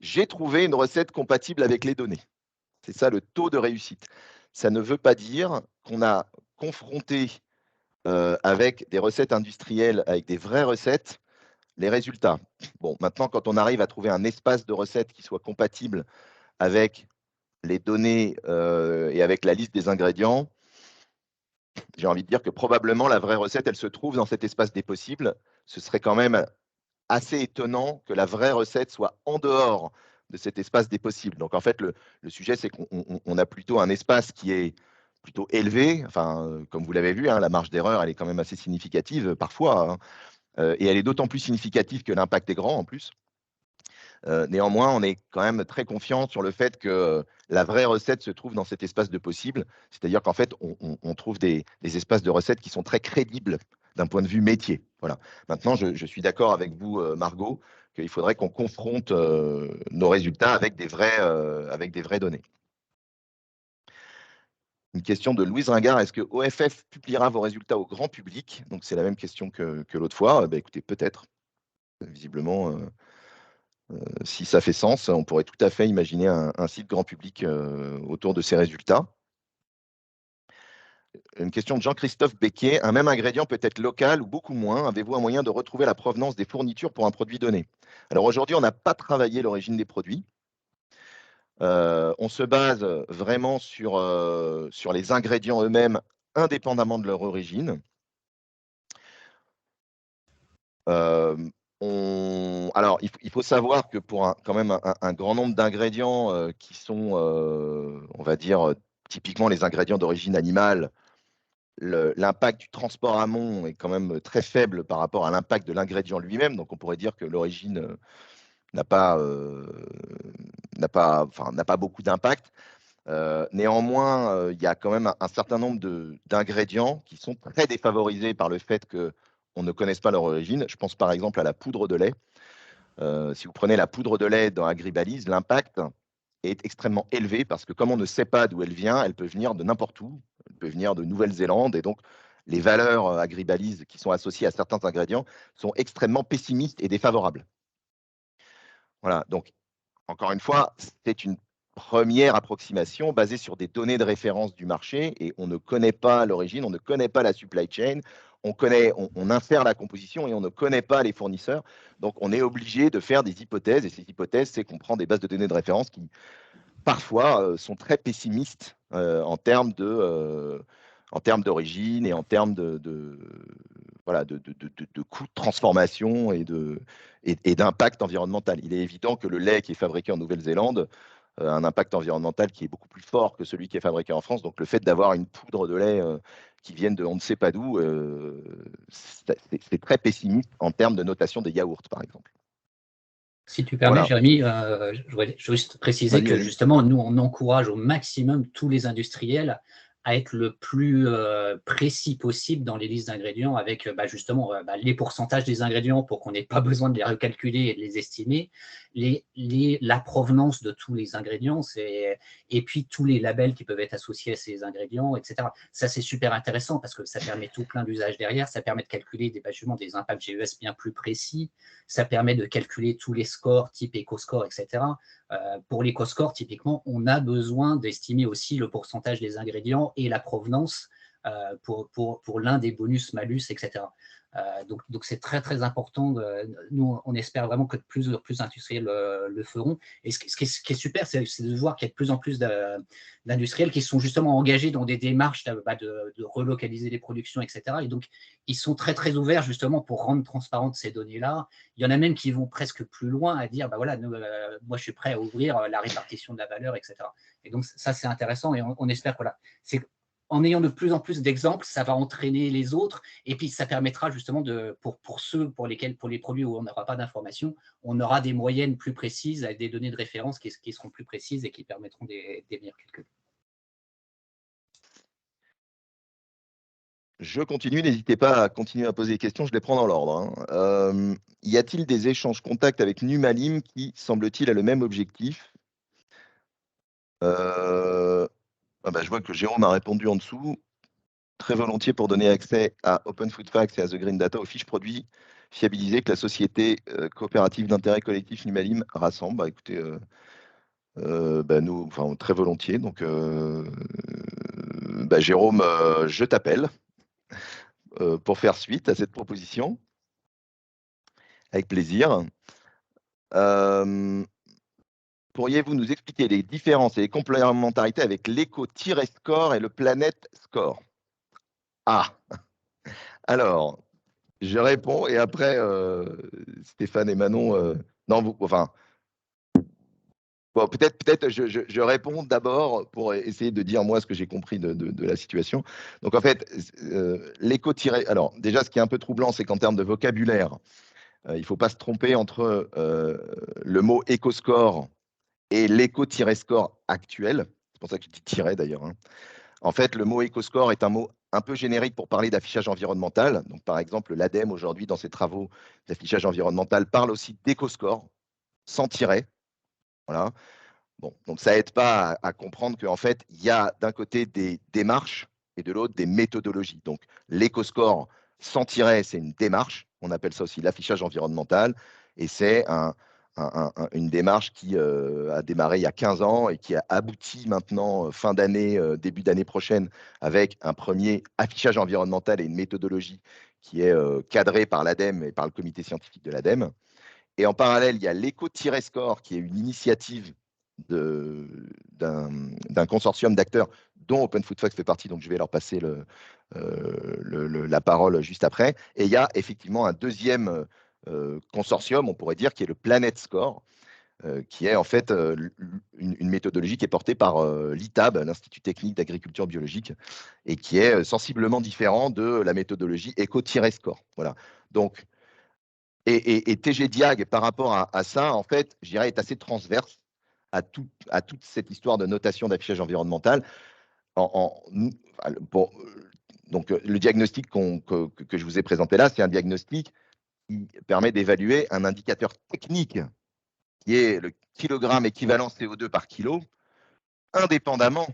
j'ai trouvé une recette compatible avec les données. C'est ça le taux de réussite. Ça ne veut pas dire qu'on a confronté avec des recettes industrielles, avec des vraies recettes, les résultats. Bon, maintenant, quand on arrive à trouver un espace de recettes qui soit compatible avec les données et avec la liste des ingrédients, j'ai envie de dire que probablement la vraie recette, elle se trouve dans cet espace des possibles. Ce serait quand même assez étonnant que la vraie recette soit en dehors de cet espace des possibles. Donc en fait, le sujet, c'est qu'on a plutôt un espace qui est plutôt élevé. Enfin, comme vous l'avez vu, hein, la marge d'erreur, elle est quand même assez significative parfois, hein. Et elle est d'autant plus significative que l'impact est grand en plus. Néanmoins, on est quand même très confiant sur le fait que la vraie recette se trouve dans cet espace de possible. C'est-à-dire qu'en fait, on trouve des espaces de recettes qui sont très crédibles d'un point de vue métier. Voilà. Maintenant, je suis d'accord avec vous, Margot, qu'il faudrait qu'on confronte nos résultats avec des vraies données. Une question de Louise Ringard. Est-ce que OFF publiera vos résultats au grand public? Donc, c'est la même question que l'autre fois. Écoutez, peut-être. Visiblement, si ça fait sens, on pourrait tout à fait imaginer un site grand public autour de ces résultats. Une question de Jean-Christophe Becquet. Un même ingrédient peut être local ou beaucoup moins. Avez-vous un moyen de retrouver la provenance des fournitures pour un produit donné? Alors aujourd'hui, on n'a pas travaillé l'origine des produits. On se base vraiment sur les ingrédients eux-mêmes, indépendamment de leur origine. Alors, il faut savoir que pour quand même un grand nombre d'ingrédients qui sont, on va dire, typiquement les ingrédients d'origine animale, l'impact du transport amont est quand même très faible par rapport à l'impact de l'ingrédient lui-même. Donc, on pourrait dire que l'origine n'a pas beaucoup d'impact. Néanmoins, il y a quand même un certain nombre d'ingrédients qui sont très défavorisés par le fait qu'on ne connaisse pas leur origine. Je pense par exemple à la poudre de lait. Si vous prenez la poudre de lait dans Agribalise, l'impact est extrêmement élevé parce que comme on ne sait pas d'où elle vient, elle peut venir de n'importe où. Elle peut venir de Nouvelle-Zélande et donc les valeurs Agribalise qui sont associées à certains ingrédients sont extrêmement pessimistes et défavorables. Voilà, donc encore une fois, c'est une première approximation basée sur des données de référence du marché et on ne connaît pas l'origine, on ne connaît pas la supply chain, on infère la composition et on ne connaît pas les fournisseurs. Donc, on est obligé de faire des hypothèses et ces hypothèses, c'est qu'on prend des bases de données de référence qui, parfois, sont très pessimistes en termes d'origine et en termes voilà, de coûts de transformation et d'impact environnemental. Il est évident que le lait qui est fabriqué en Nouvelle-Zélande a un impact environnemental qui est beaucoup plus fort que celui qui est fabriqué en France. Donc, le fait d'avoir une poudre de lait qui vienne de on ne sait pas d'où, c'est très pessimiste en termes de notation des yaourts, par exemple. Si tu permets, Voilà. Jérémy, je voudrais juste préciser que justement, nous, on encourage au maximum tous les industriels à être le plus précis possible dans les listes d'ingrédients avec justement les pourcentages des ingrédients pour qu'on n'ait pas besoin de les recalculer et de les estimer, la provenance de tous les ingrédients, et puis tous les labels qui peuvent être associés à ces ingrédients, etc. Ça, c'est super intéressant parce que ça permet tout plein d'usages derrière, ça permet de calculer justement des impacts GES bien plus précis, ça permet de calculer tous les scores type éco-score, etc. Pour l'éco-score, typiquement, on a besoin d'estimer aussi le pourcentage des ingrédients et la provenance pour l'un des bonus, malus, etc. Donc c'est très, très important. Nous, on espère vraiment que de plus en plus d'industriels le feront. Et ce qui est super, c'est de voir qu'il y a de plus en plus d'industriels qui sont justement engagés dans des démarches de relocaliser les productions, etc. Et donc, ils sont très, très ouverts justement pour rendre transparentes ces données-là. Il y en a même qui vont presque plus loin à dire, voilà, moi, je suis prêt à ouvrir la répartition de la valeur, etc. Et donc, ça, c'est intéressant et on espère que voilà, c'est en ayant de plus en plus d'exemples, ça va entraîner les autres et puis ça permettra justement pour les produits où on n'aura pas d'informations, on aura des moyennes plus précises avec des données de référence qui seront plus précises et qui permettront des meilleurs calculs. Je continue, n'hésitez pas à continuer à poser des questions, je les prends dans l'ordre. Y a-t-il des échanges contacts avec Numalim qui, semble-t-il, a le même objectif? Je vois que Jérôme a répondu en dessous. Très volontiers pour donner accès à Open Food Facts et à The Green Data aux fiches produits fiabilisées que la société coopérative d'intérêt collectif Numalim rassemble. Écoutez, nous, très volontiers. Donc, Jérôme, je t'appelle pour faire suite à cette proposition. Avec plaisir. Pourriez-vous nous expliquer les différences et les complémentarités avec l'éco-score et le Planet Score? Alors, je réponds et après, Stéphane et Manon, peut-être je réponds d'abord pour essayer de dire moi ce que j'ai compris de la situation. Donc en fait, alors déjà ce qui est un peu troublant, c'est qu'en termes de vocabulaire, il ne faut pas se tromper entre le mot éco-score et l'éco-score actuel. C'est pour ça que je dis tiret d'ailleurs. En fait, le mot éco-score est un mot un peu générique pour parler d'affichage environnemental. Donc, par exemple, l'ADEME, aujourd'hui, dans ses travaux d'affichage environnemental, parle aussi d'éco-score, sans tiret. Voilà. Bon, donc ça n'aide pas à comprendre qu'en fait, il y a d'un côté des démarches et de l'autre des méthodologies. Donc, l'éco-score sans tiret, c'est une démarche. On appelle ça aussi l'affichage environnemental. Et c'est une démarche qui a démarré il y a 15 ans et qui a abouti maintenant, fin d'année, début d'année prochaine, avec un premier affichage environnemental et une méthodologie qui est cadrée par l'ADEME et par le comité scientifique de l'ADEME. Et en parallèle, il y a l'éco-score, qui est une initiative d'un consortium d'acteurs dont Open Food Facts fait partie, donc je vais leur passer la parole juste après. Et il y a effectivement un deuxième consortium, on pourrait dire, qui est le Planet Score, qui est en fait une méthodologie qui est portée par l'ITAB, l'Institut technique d'agriculture biologique, et qui est sensiblement différent de la méthodologie éco-score. Voilà. Donc, et TG Diag, par rapport à ça, en fait, je dirais, est assez transverse à toute cette histoire de notation d'affichage environnemental. Bon, donc, le diagnostic que je vous ai présenté là, c'est un diagnostic qui permet d'évaluer un indicateur technique qui est le kilogramme équivalent CO2 par kilo, indépendamment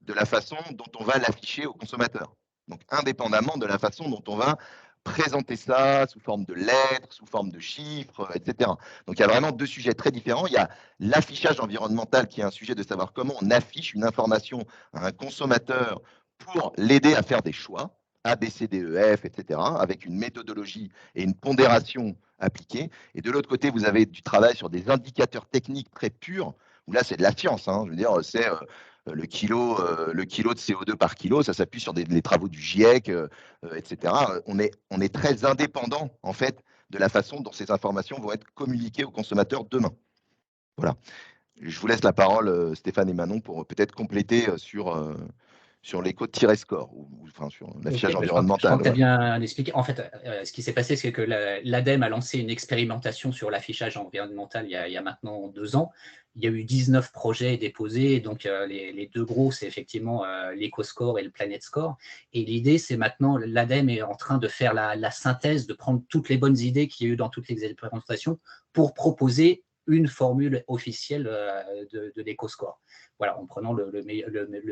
de la façon dont on va l'afficher au consommateur. Donc, indépendamment de la façon dont on va présenter ça sous forme de lettres, sous forme de chiffres, etc. Donc, il y a vraiment deux sujets très différents. Il y a l'affichage environnemental, qui est un sujet de savoir comment on affiche une information à un consommateur pour l'aider à faire des choix, A, B, C, D, E, F, etc., avec une méthodologie et une pondération appliquée. Et de l'autre côté, vous avez du travail sur des indicateurs techniques très purs, où là, c'est de la science. Je veux dire, c'est le kilo de CO2 par kilo, ça s'appuie sur les travaux du GIEC, etc. On est très indépendant, en fait, de la façon dont ces informations vont être communiquées aux consommateurs demain. Voilà. Je vous laisse la parole, Stéphane et Manon, pour peut-être compléter sur l'éco-score, ou enfin, sur l'affichage environnemental. Je crois que tu as bien expliqué. En fait, ce qui s'est passé, c'est que l'ADEME a lancé une expérimentation sur l'affichage environnemental il y a maintenant 2 ans. Il y a eu 19 projets déposés, donc les deux gros, c'est effectivement l'EcoScore et le Planet Score. Et l'idée, c'est maintenant, l'ADEME est en train de faire la synthèse, de prendre toutes les bonnes idées qu'il y a eu dans toutes les expérimentations pour proposer une formule officielle de l'EcoScore. Voilà, en prenant le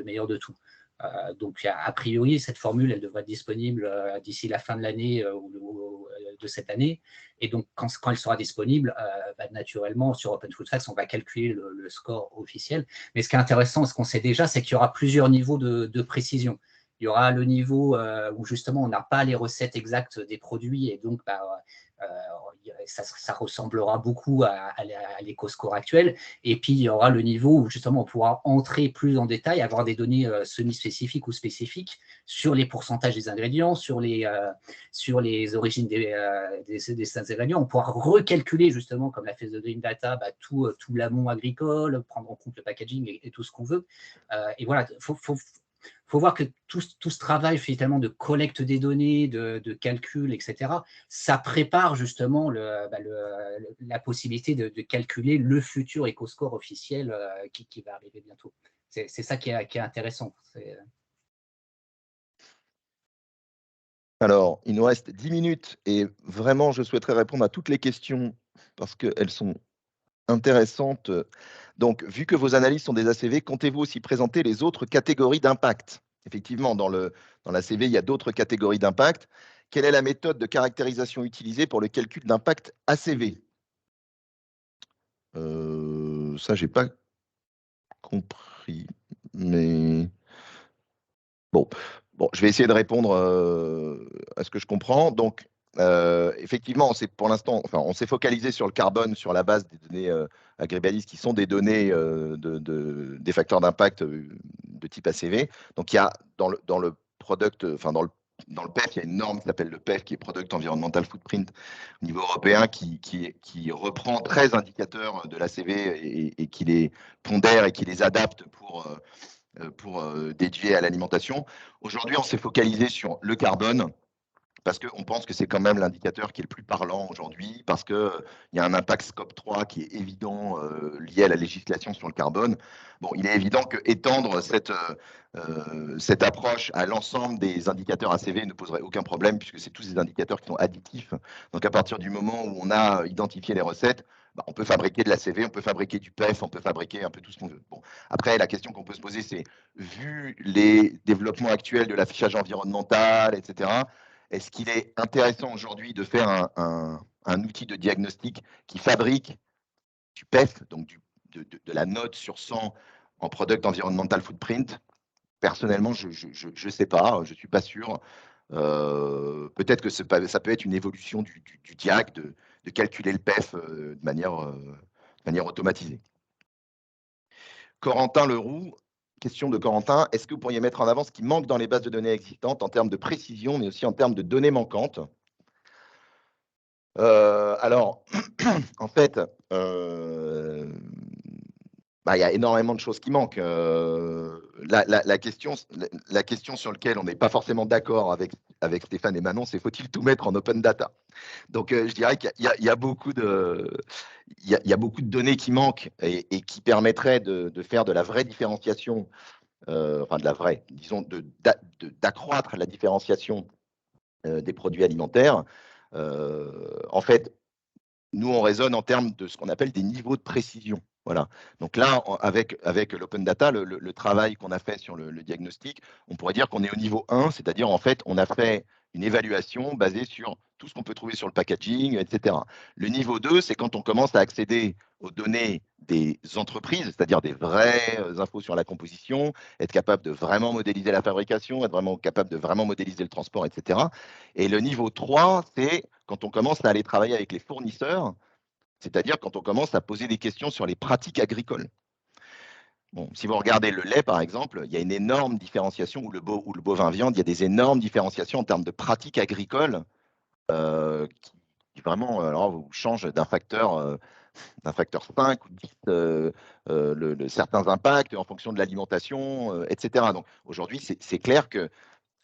meilleur de tout. Donc, a priori, cette formule, elle devrait être disponible d'ici la fin de l'année ou de cette année. Et donc, quand elle sera disponible, naturellement, sur Open Food Facts, on va calculer le score officiel. Mais ce qui est intéressant, ce qu'on sait déjà, c'est qu'il y aura plusieurs niveaux de précision. Il y aura le niveau où, justement, on n'a pas les recettes exactes des produits et donc, ça ressemblera beaucoup à l'éco-score actuel. Et puis, il y aura le niveau où, justement, on pourra entrer plus en détail, avoir des données semi-spécifiques ou spécifiques sur les pourcentages des ingrédients, sur les origines des ingrédients. On pourra recalculer, justement, comme l'a fait The Green Data, tout l'amont agricole, prendre en compte le packaging et tout ce qu'on veut. Et voilà, faut voir que tout ce travail finalement de collecte des données, de calcul, etc., ça prépare justement la possibilité de calculer le futur EcoScore officiel qui va arriver bientôt. C'est ça qui est intéressant. Alors, il nous reste 10 minutes et vraiment, je souhaiterais répondre à toutes les questions parce qu'elles sont intéressantes. Donc, vu que vos analyses sont des ACV, comptez-vous aussi présenter les autres catégories d'impact? Effectivement, dans l'ACV, il y a d'autres catégories d'impact. Quelle est la méthode de caractérisation utilisée pour le calcul d'impact ACV? Ça, je n'ai pas compris. Mais bon, je vais essayer de répondre à ce que je comprends. Donc, effectivement, pour l'instant, on s'est focalisé sur le carbone, sur la base des données Agribalis, qui sont des données des facteurs d'impact de type ACV. Donc, il y a dans le product, dans le PEF, il y a une norme qui s'appelle le PEF, qui est Product Environmental Footprint au niveau européen, qui reprend 13 indicateurs de l'ACV et qui les pondère et qui les adapte pour dédier à l'alimentation. Aujourd'hui, on s'est focalisé sur le carbone parce qu'on pense que c'est quand même l'indicateur qui est le plus parlant aujourd'hui, parce qu'il y a un impact Scope 3 qui est évident lié à la législation sur le carbone. Bon, il est évident qu'étendre cette approche à l'ensemble des indicateurs ACV ne poserait aucun problème, puisque c'est tous des indicateurs qui sont additifs. Donc, à partir du moment où on a identifié les recettes, on peut fabriquer de l'ACV, on peut fabriquer du PEF, on peut fabriquer un peu tout ce qu'on veut. Bon. Après, la question qu'on peut se poser, c'est, vu les développements actuels de l'affichage environnemental, etc., est-ce qu'il est intéressant aujourd'hui de faire un outil de diagnostic qui fabrique du PEF, donc de la note sur 100 en Product Environmental Footprint? Personnellement, je ne sais pas, je ne suis pas sûr. Peut-être que ça peut être une évolution du DIAC de calculer le PEF de manière automatisée. Corentin Leroux, question de Corentin, est-ce que vous pourriez mettre en avant ce qui manque dans les bases de données existantes en termes de précision, mais aussi en termes de données manquantes? Alors, en fait, il y a énormément de choses qui manquent. La question sur laquelle on n'est pas forcément d'accord avec Stéphane et Manon, c'est faut-il tout mettre en open data? Donc, je dirais qu'il y a beaucoup de données qui manquent et qui permettraient de faire de la vraie différenciation, enfin de la vraie, disons, d'accroître la différenciation des produits alimentaires. En fait, nous, on raisonne en termes de ce qu'on appelle des niveaux de précision. Voilà. Donc là, avec l'open data, le travail qu'on a fait sur le diagnostic, on pourrait dire qu'on est au niveau 1, c'est-à-dire en fait, on a fait une évaluation basée sur tout ce qu'on peut trouver sur le packaging, etc. Le niveau 2, c'est quand on commence à accéder aux données des entreprises, c'est-à-dire des vraies infos sur la composition, être capable de vraiment modéliser la fabrication, être vraiment capable de vraiment modéliser le transport, etc. Et le niveau 3, c'est quand on commence à aller travailler avec les fournisseurs, c'est-à-dire quand on commence à poser des questions sur les pratiques agricoles. Bon, si vous regardez le lait, par exemple, il y a une énorme différenciation, ou le bovin viande, il y a des énormes différenciations en termes de pratiques agricoles qui vraiment alors, vous changent d'un facteur 5 ou 10 certains impacts en fonction de l'alimentation, etc. Donc aujourd'hui, c'est clair que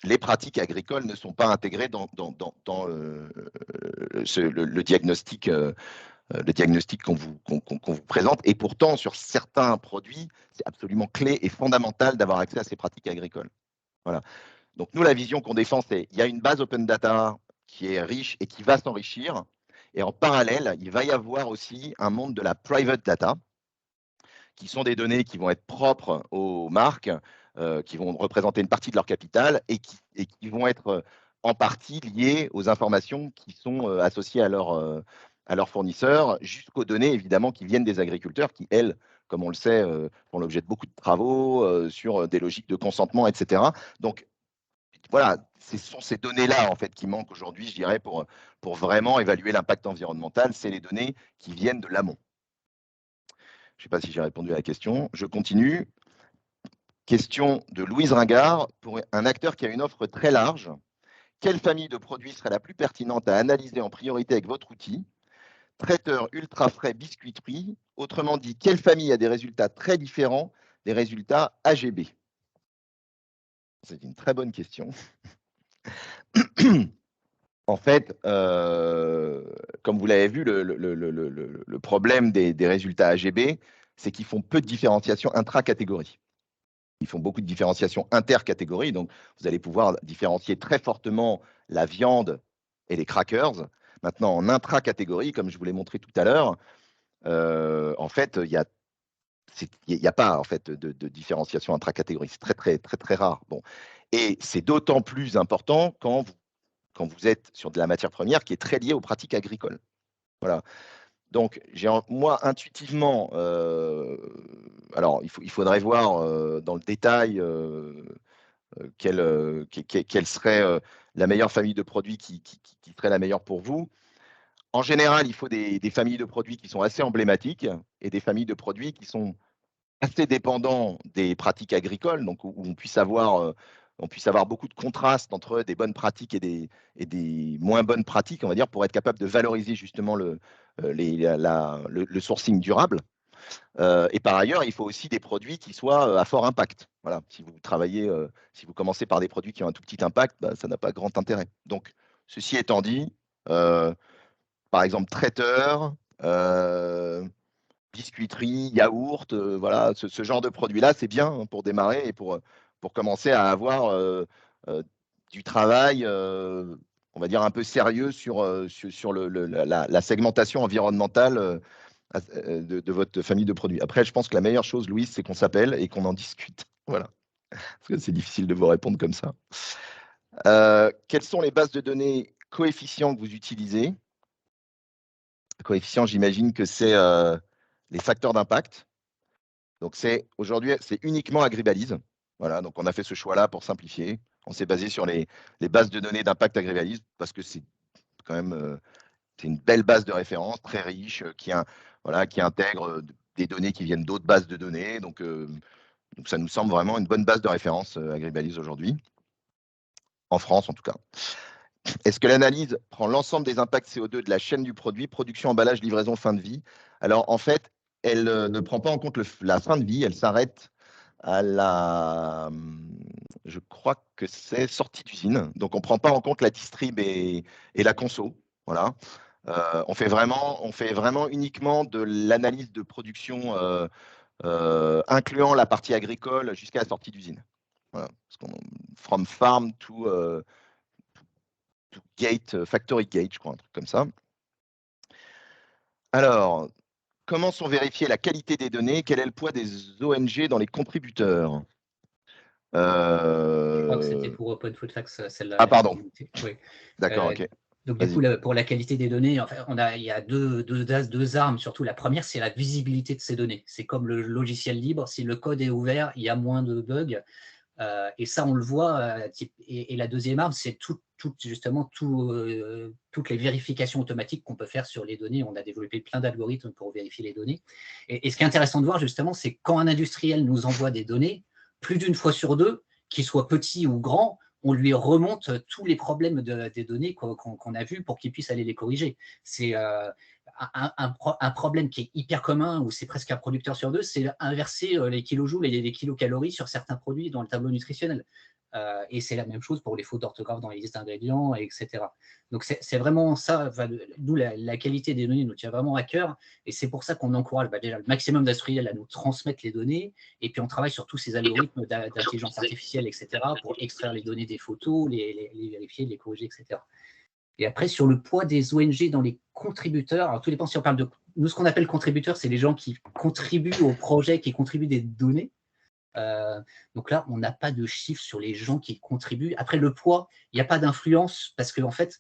les pratiques agricoles ne sont pas intégrées dans le diagnostic. Le diagnostic qu'on vous présente. Et pourtant, sur certains produits, c'est absolument clé et fondamental d'avoir accès à ces pratiques agricoles. Voilà. Donc, nous, la vision qu'on défend, c'est qu'il y a une base open data qui est riche et qui va s'enrichir. Et en parallèle, il va y avoir aussi un monde de la private data, qui sont des données qui vont être propres aux marques, qui vont représenter une partie de leur capital et qui vont être en partie liées aux informations qui sont associées à leurs fournisseurs, jusqu'aux données évidemment qui viennent des agriculteurs qui, elles, comme on le sait, font l'objet de beaucoup de travaux sur des logiques de consentement, etc. Donc voilà, ce sont ces données-là en fait qui manquent aujourd'hui, je dirais, pour vraiment évaluer l'impact environnemental. C'est les données qui viennent de l'amont. Je ne sais pas si j'ai répondu à la question. Je continue. Question de Louise Ringard. Pour un acteur qui a une offre très large, quelle famille de produits serait la plus pertinente à analyser en priorité avec votre outil? Traiteur, ultra frais, biscuiterie. Autrement dit, quelle famille a des résultats très différents des résultats AGB? C'est une très bonne question. En fait, comme vous l'avez vu, le problème des résultats AGB, c'est qu'ils font peu de différenciation intra-catégorie. Ils font beaucoup de différenciation intercatégorie, donc vous allez pouvoir différencier très fortement la viande et les crackers. Maintenant, en intra-catégorie, comme je vous l'ai montré tout à l'heure, en fait, il n'y a pas en fait, de différenciation intra-catégorie. C'est très, très, très, très rare. Bon. Et c'est d'autant plus important quand vous êtes sur de la matière première qui est très liée aux pratiques agricoles. Voilà. Donc, moi, intuitivement, alors il faudrait voir dans le détail quelle serait la meilleure famille de produits qui serait la meilleure pour vous. En général, il faut des familles de produits qui sont assez emblématiques et des familles de produits qui sont assez dépendants des pratiques agricoles, donc où on puisse avoir beaucoup de contrastes entre des bonnes pratiques et des moins bonnes pratiques, on va dire, pour être capable de valoriser justement le sourcing durable. Et par ailleurs, il faut aussi des produits qui soient à fort impact. Voilà. Si vous commencez par des produits qui ont un tout petit impact, ça n'a pas grand intérêt. Donc, ceci étant dit, par exemple, traiteur, biscuiterie, yaourt, voilà, ce genre de produits-là, c'est bien pour démarrer et pour commencer à avoir du travail, on va dire, un peu sérieux sur la segmentation environnementale de votre famille de produits. Après, je pense que la meilleure chose, Louise, c'est qu'on s'appelle et qu'on en discute. Voilà. Parce que c'est difficile de vous répondre comme ça. Quelles sont les bases de données coefficients que vous utilisez? Coefficients, j'imagine que c'est les facteurs d'impact. Donc, aujourd'hui, c'est uniquement Agribalise. Voilà, donc on a fait ce choix-là pour simplifier. On s'est basé sur les bases de données d'impact Agribalise parce que c'est quand même c'est une belle base de référence, très riche, qui intègre des données qui viennent d'autres bases de données. Donc, ça nous semble vraiment une bonne base de référence, Agribalise aujourd'hui, en France en tout cas. Est-ce que l'analyse prend l'ensemble des impacts CO2 de la chaîne du produit, production, emballage, livraison, fin de vie? Alors, en fait, elle ne prend pas en compte la fin de vie, elle s'arrête à je crois que c'est sortie d'usine. Donc, on ne prend pas en compte la distrib et la conso. Voilà. On fait vraiment uniquement de l'analyse de production, incluant la partie agricole jusqu'à la sortie d'usine. Voilà. From farm to gate, factory gate, je crois, un truc comme ça. Alors, comment sont vérifiées la qualité des données? Quel est le poids des ONG dans les contributeurs? Je crois que c'était pour Open Food Facts, celle-là. Ah, pardon. Oui. D'accord, ok. Donc, du coup, pour la qualité des données, en fait, il y a deux armes, surtout. La première, c'est la visibilité de ces données. C'est comme le logiciel libre. Si le code est ouvert, il y a moins de bugs. Et ça, on le voit. Et la deuxième arme, c'est justement toutes les vérifications automatiques qu'on peut faire sur les données. On a développé plein d'algorithmes pour vérifier les données. Et ce qui est intéressant de voir, justement, c'est quand un industriel nous envoie des données, plus d'une fois sur deux, qu'ils soient petits ou grands, on lui remonte tous les problèmes des données qu'on a vus pour qu'il puisse aller les corriger. C'est un problème qui est hyper commun, où c'est presque un producteur sur deux, c'est inverser les kilojoules et les kilocalories sur certains produits dans le tableau nutritionnel. Et c'est la même chose pour les fautes d'orthographe dans les listes d'ingrédients, etc. Donc, c'est vraiment ça. D'où la qualité des données nous tient vraiment à cœur. Et c'est pour ça qu'on encourage déjà le maximum d'industriels à nous transmettre les données. Et puis, on travaille sur tous ces algorithmes d'intelligence artificielle, etc., pour extraire les données des photos, les vérifier, les corriger, etc. Et après, sur le poids des ONG dans les contributeurs, alors tout dépend si on parle de… Nous, ce qu'on appelle contributeurs, c'est les gens qui contribuent au projet, qui contribuent des données. Donc là, on n'a pas de chiffres sur les gens qui contribuent. Après, le poids, il n'y a pas d'influence parce qu'en fait,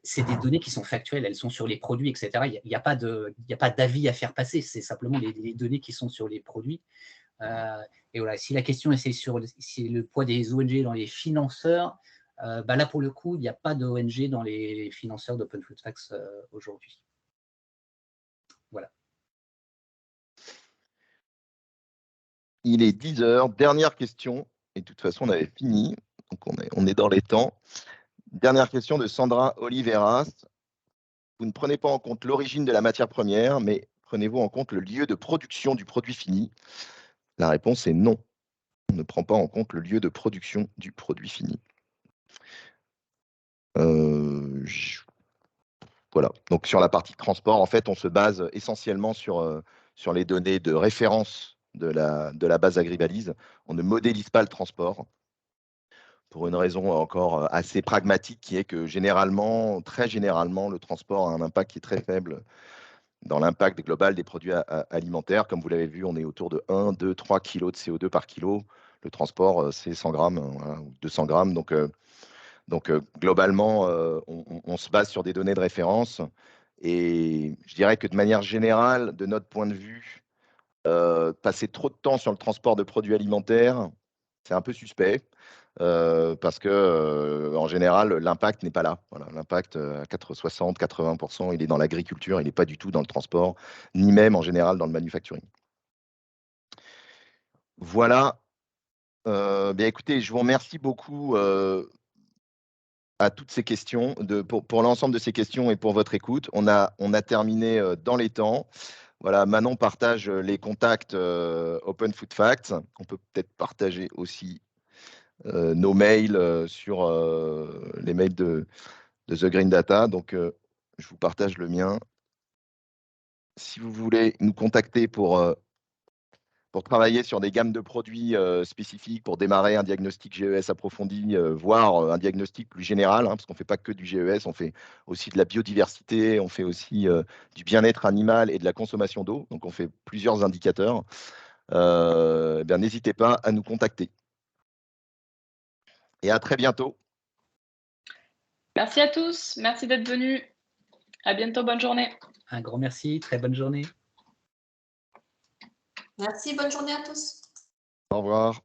c'est des données qui sont factuelles, elles sont sur les produits, etc. Il n'y a pas d'avis à faire passer, c'est simplement les données qui sont sur les produits. Et voilà, si la question est sur le poids des ONG dans les financeurs, là, pour le coup, il n'y a pas d'ONG dans les financeurs d'Open Food Facts aujourd'hui. Voilà. Il est 10 heures. Dernière question. Et de toute façon, on avait fini. Donc, on est dans les temps. Dernière question de Sandra Oliveras. Vous ne prenez pas en compte l'origine de la matière première, mais prenez-vous en compte le lieu de production du produit fini? La réponse est non. On ne prend pas en compte le lieu de production du produit fini. Voilà. Donc, sur la partie transport, en fait, on se base essentiellement sur les données de référence de la base Agribalise. On ne modélise pas le transport pour une raison encore assez pragmatique, qui est que très généralement, le transport a un impact qui est très faible dans l'impact global des produits alimentaires. Comme vous l'avez vu, on est autour de 1, 2, 3 kg de CO2 par kilo. Le transport, c'est 100 grammes, voilà, ou 200 grammes. Donc, globalement, on se base sur des données de référence. Et je dirais que de manière générale, de notre point de vue, passer trop de temps sur le transport de produits alimentaires, c'est un peu suspect. Parce que, en général, l'impact n'est pas là. Voilà, l'impact à 60-80%, il est dans l'agriculture, il n'est pas du tout dans le transport, ni même en général dans le manufacturing. Voilà. Bien, écoutez, je vous remercie beaucoup à toutes ces questions, pour l'ensemble de ces questions et pour votre écoute. On a terminé dans les temps. Voilà, Manon partage les contacts Open Food Facts. On peut peut-être partager aussi nos mails sur les mails de The Green Data. Donc, je vous partage le mien. Si vous voulez nous contacter pour travailler sur des gammes de produits spécifiques, pour démarrer un diagnostic GES approfondi, voire un diagnostic plus général, parce qu'on ne fait pas que du GES, on fait aussi de la biodiversité, on fait aussi du bien-être animal et de la consommation d'eau. Donc, on fait plusieurs indicateurs. N'hésitez pas à nous contacter. Et à très bientôt. Merci à tous. Merci d'être venus. À bientôt. Bonne journée. Un grand merci. Très bonne journée. Merci, bonne journée à tous. Au revoir.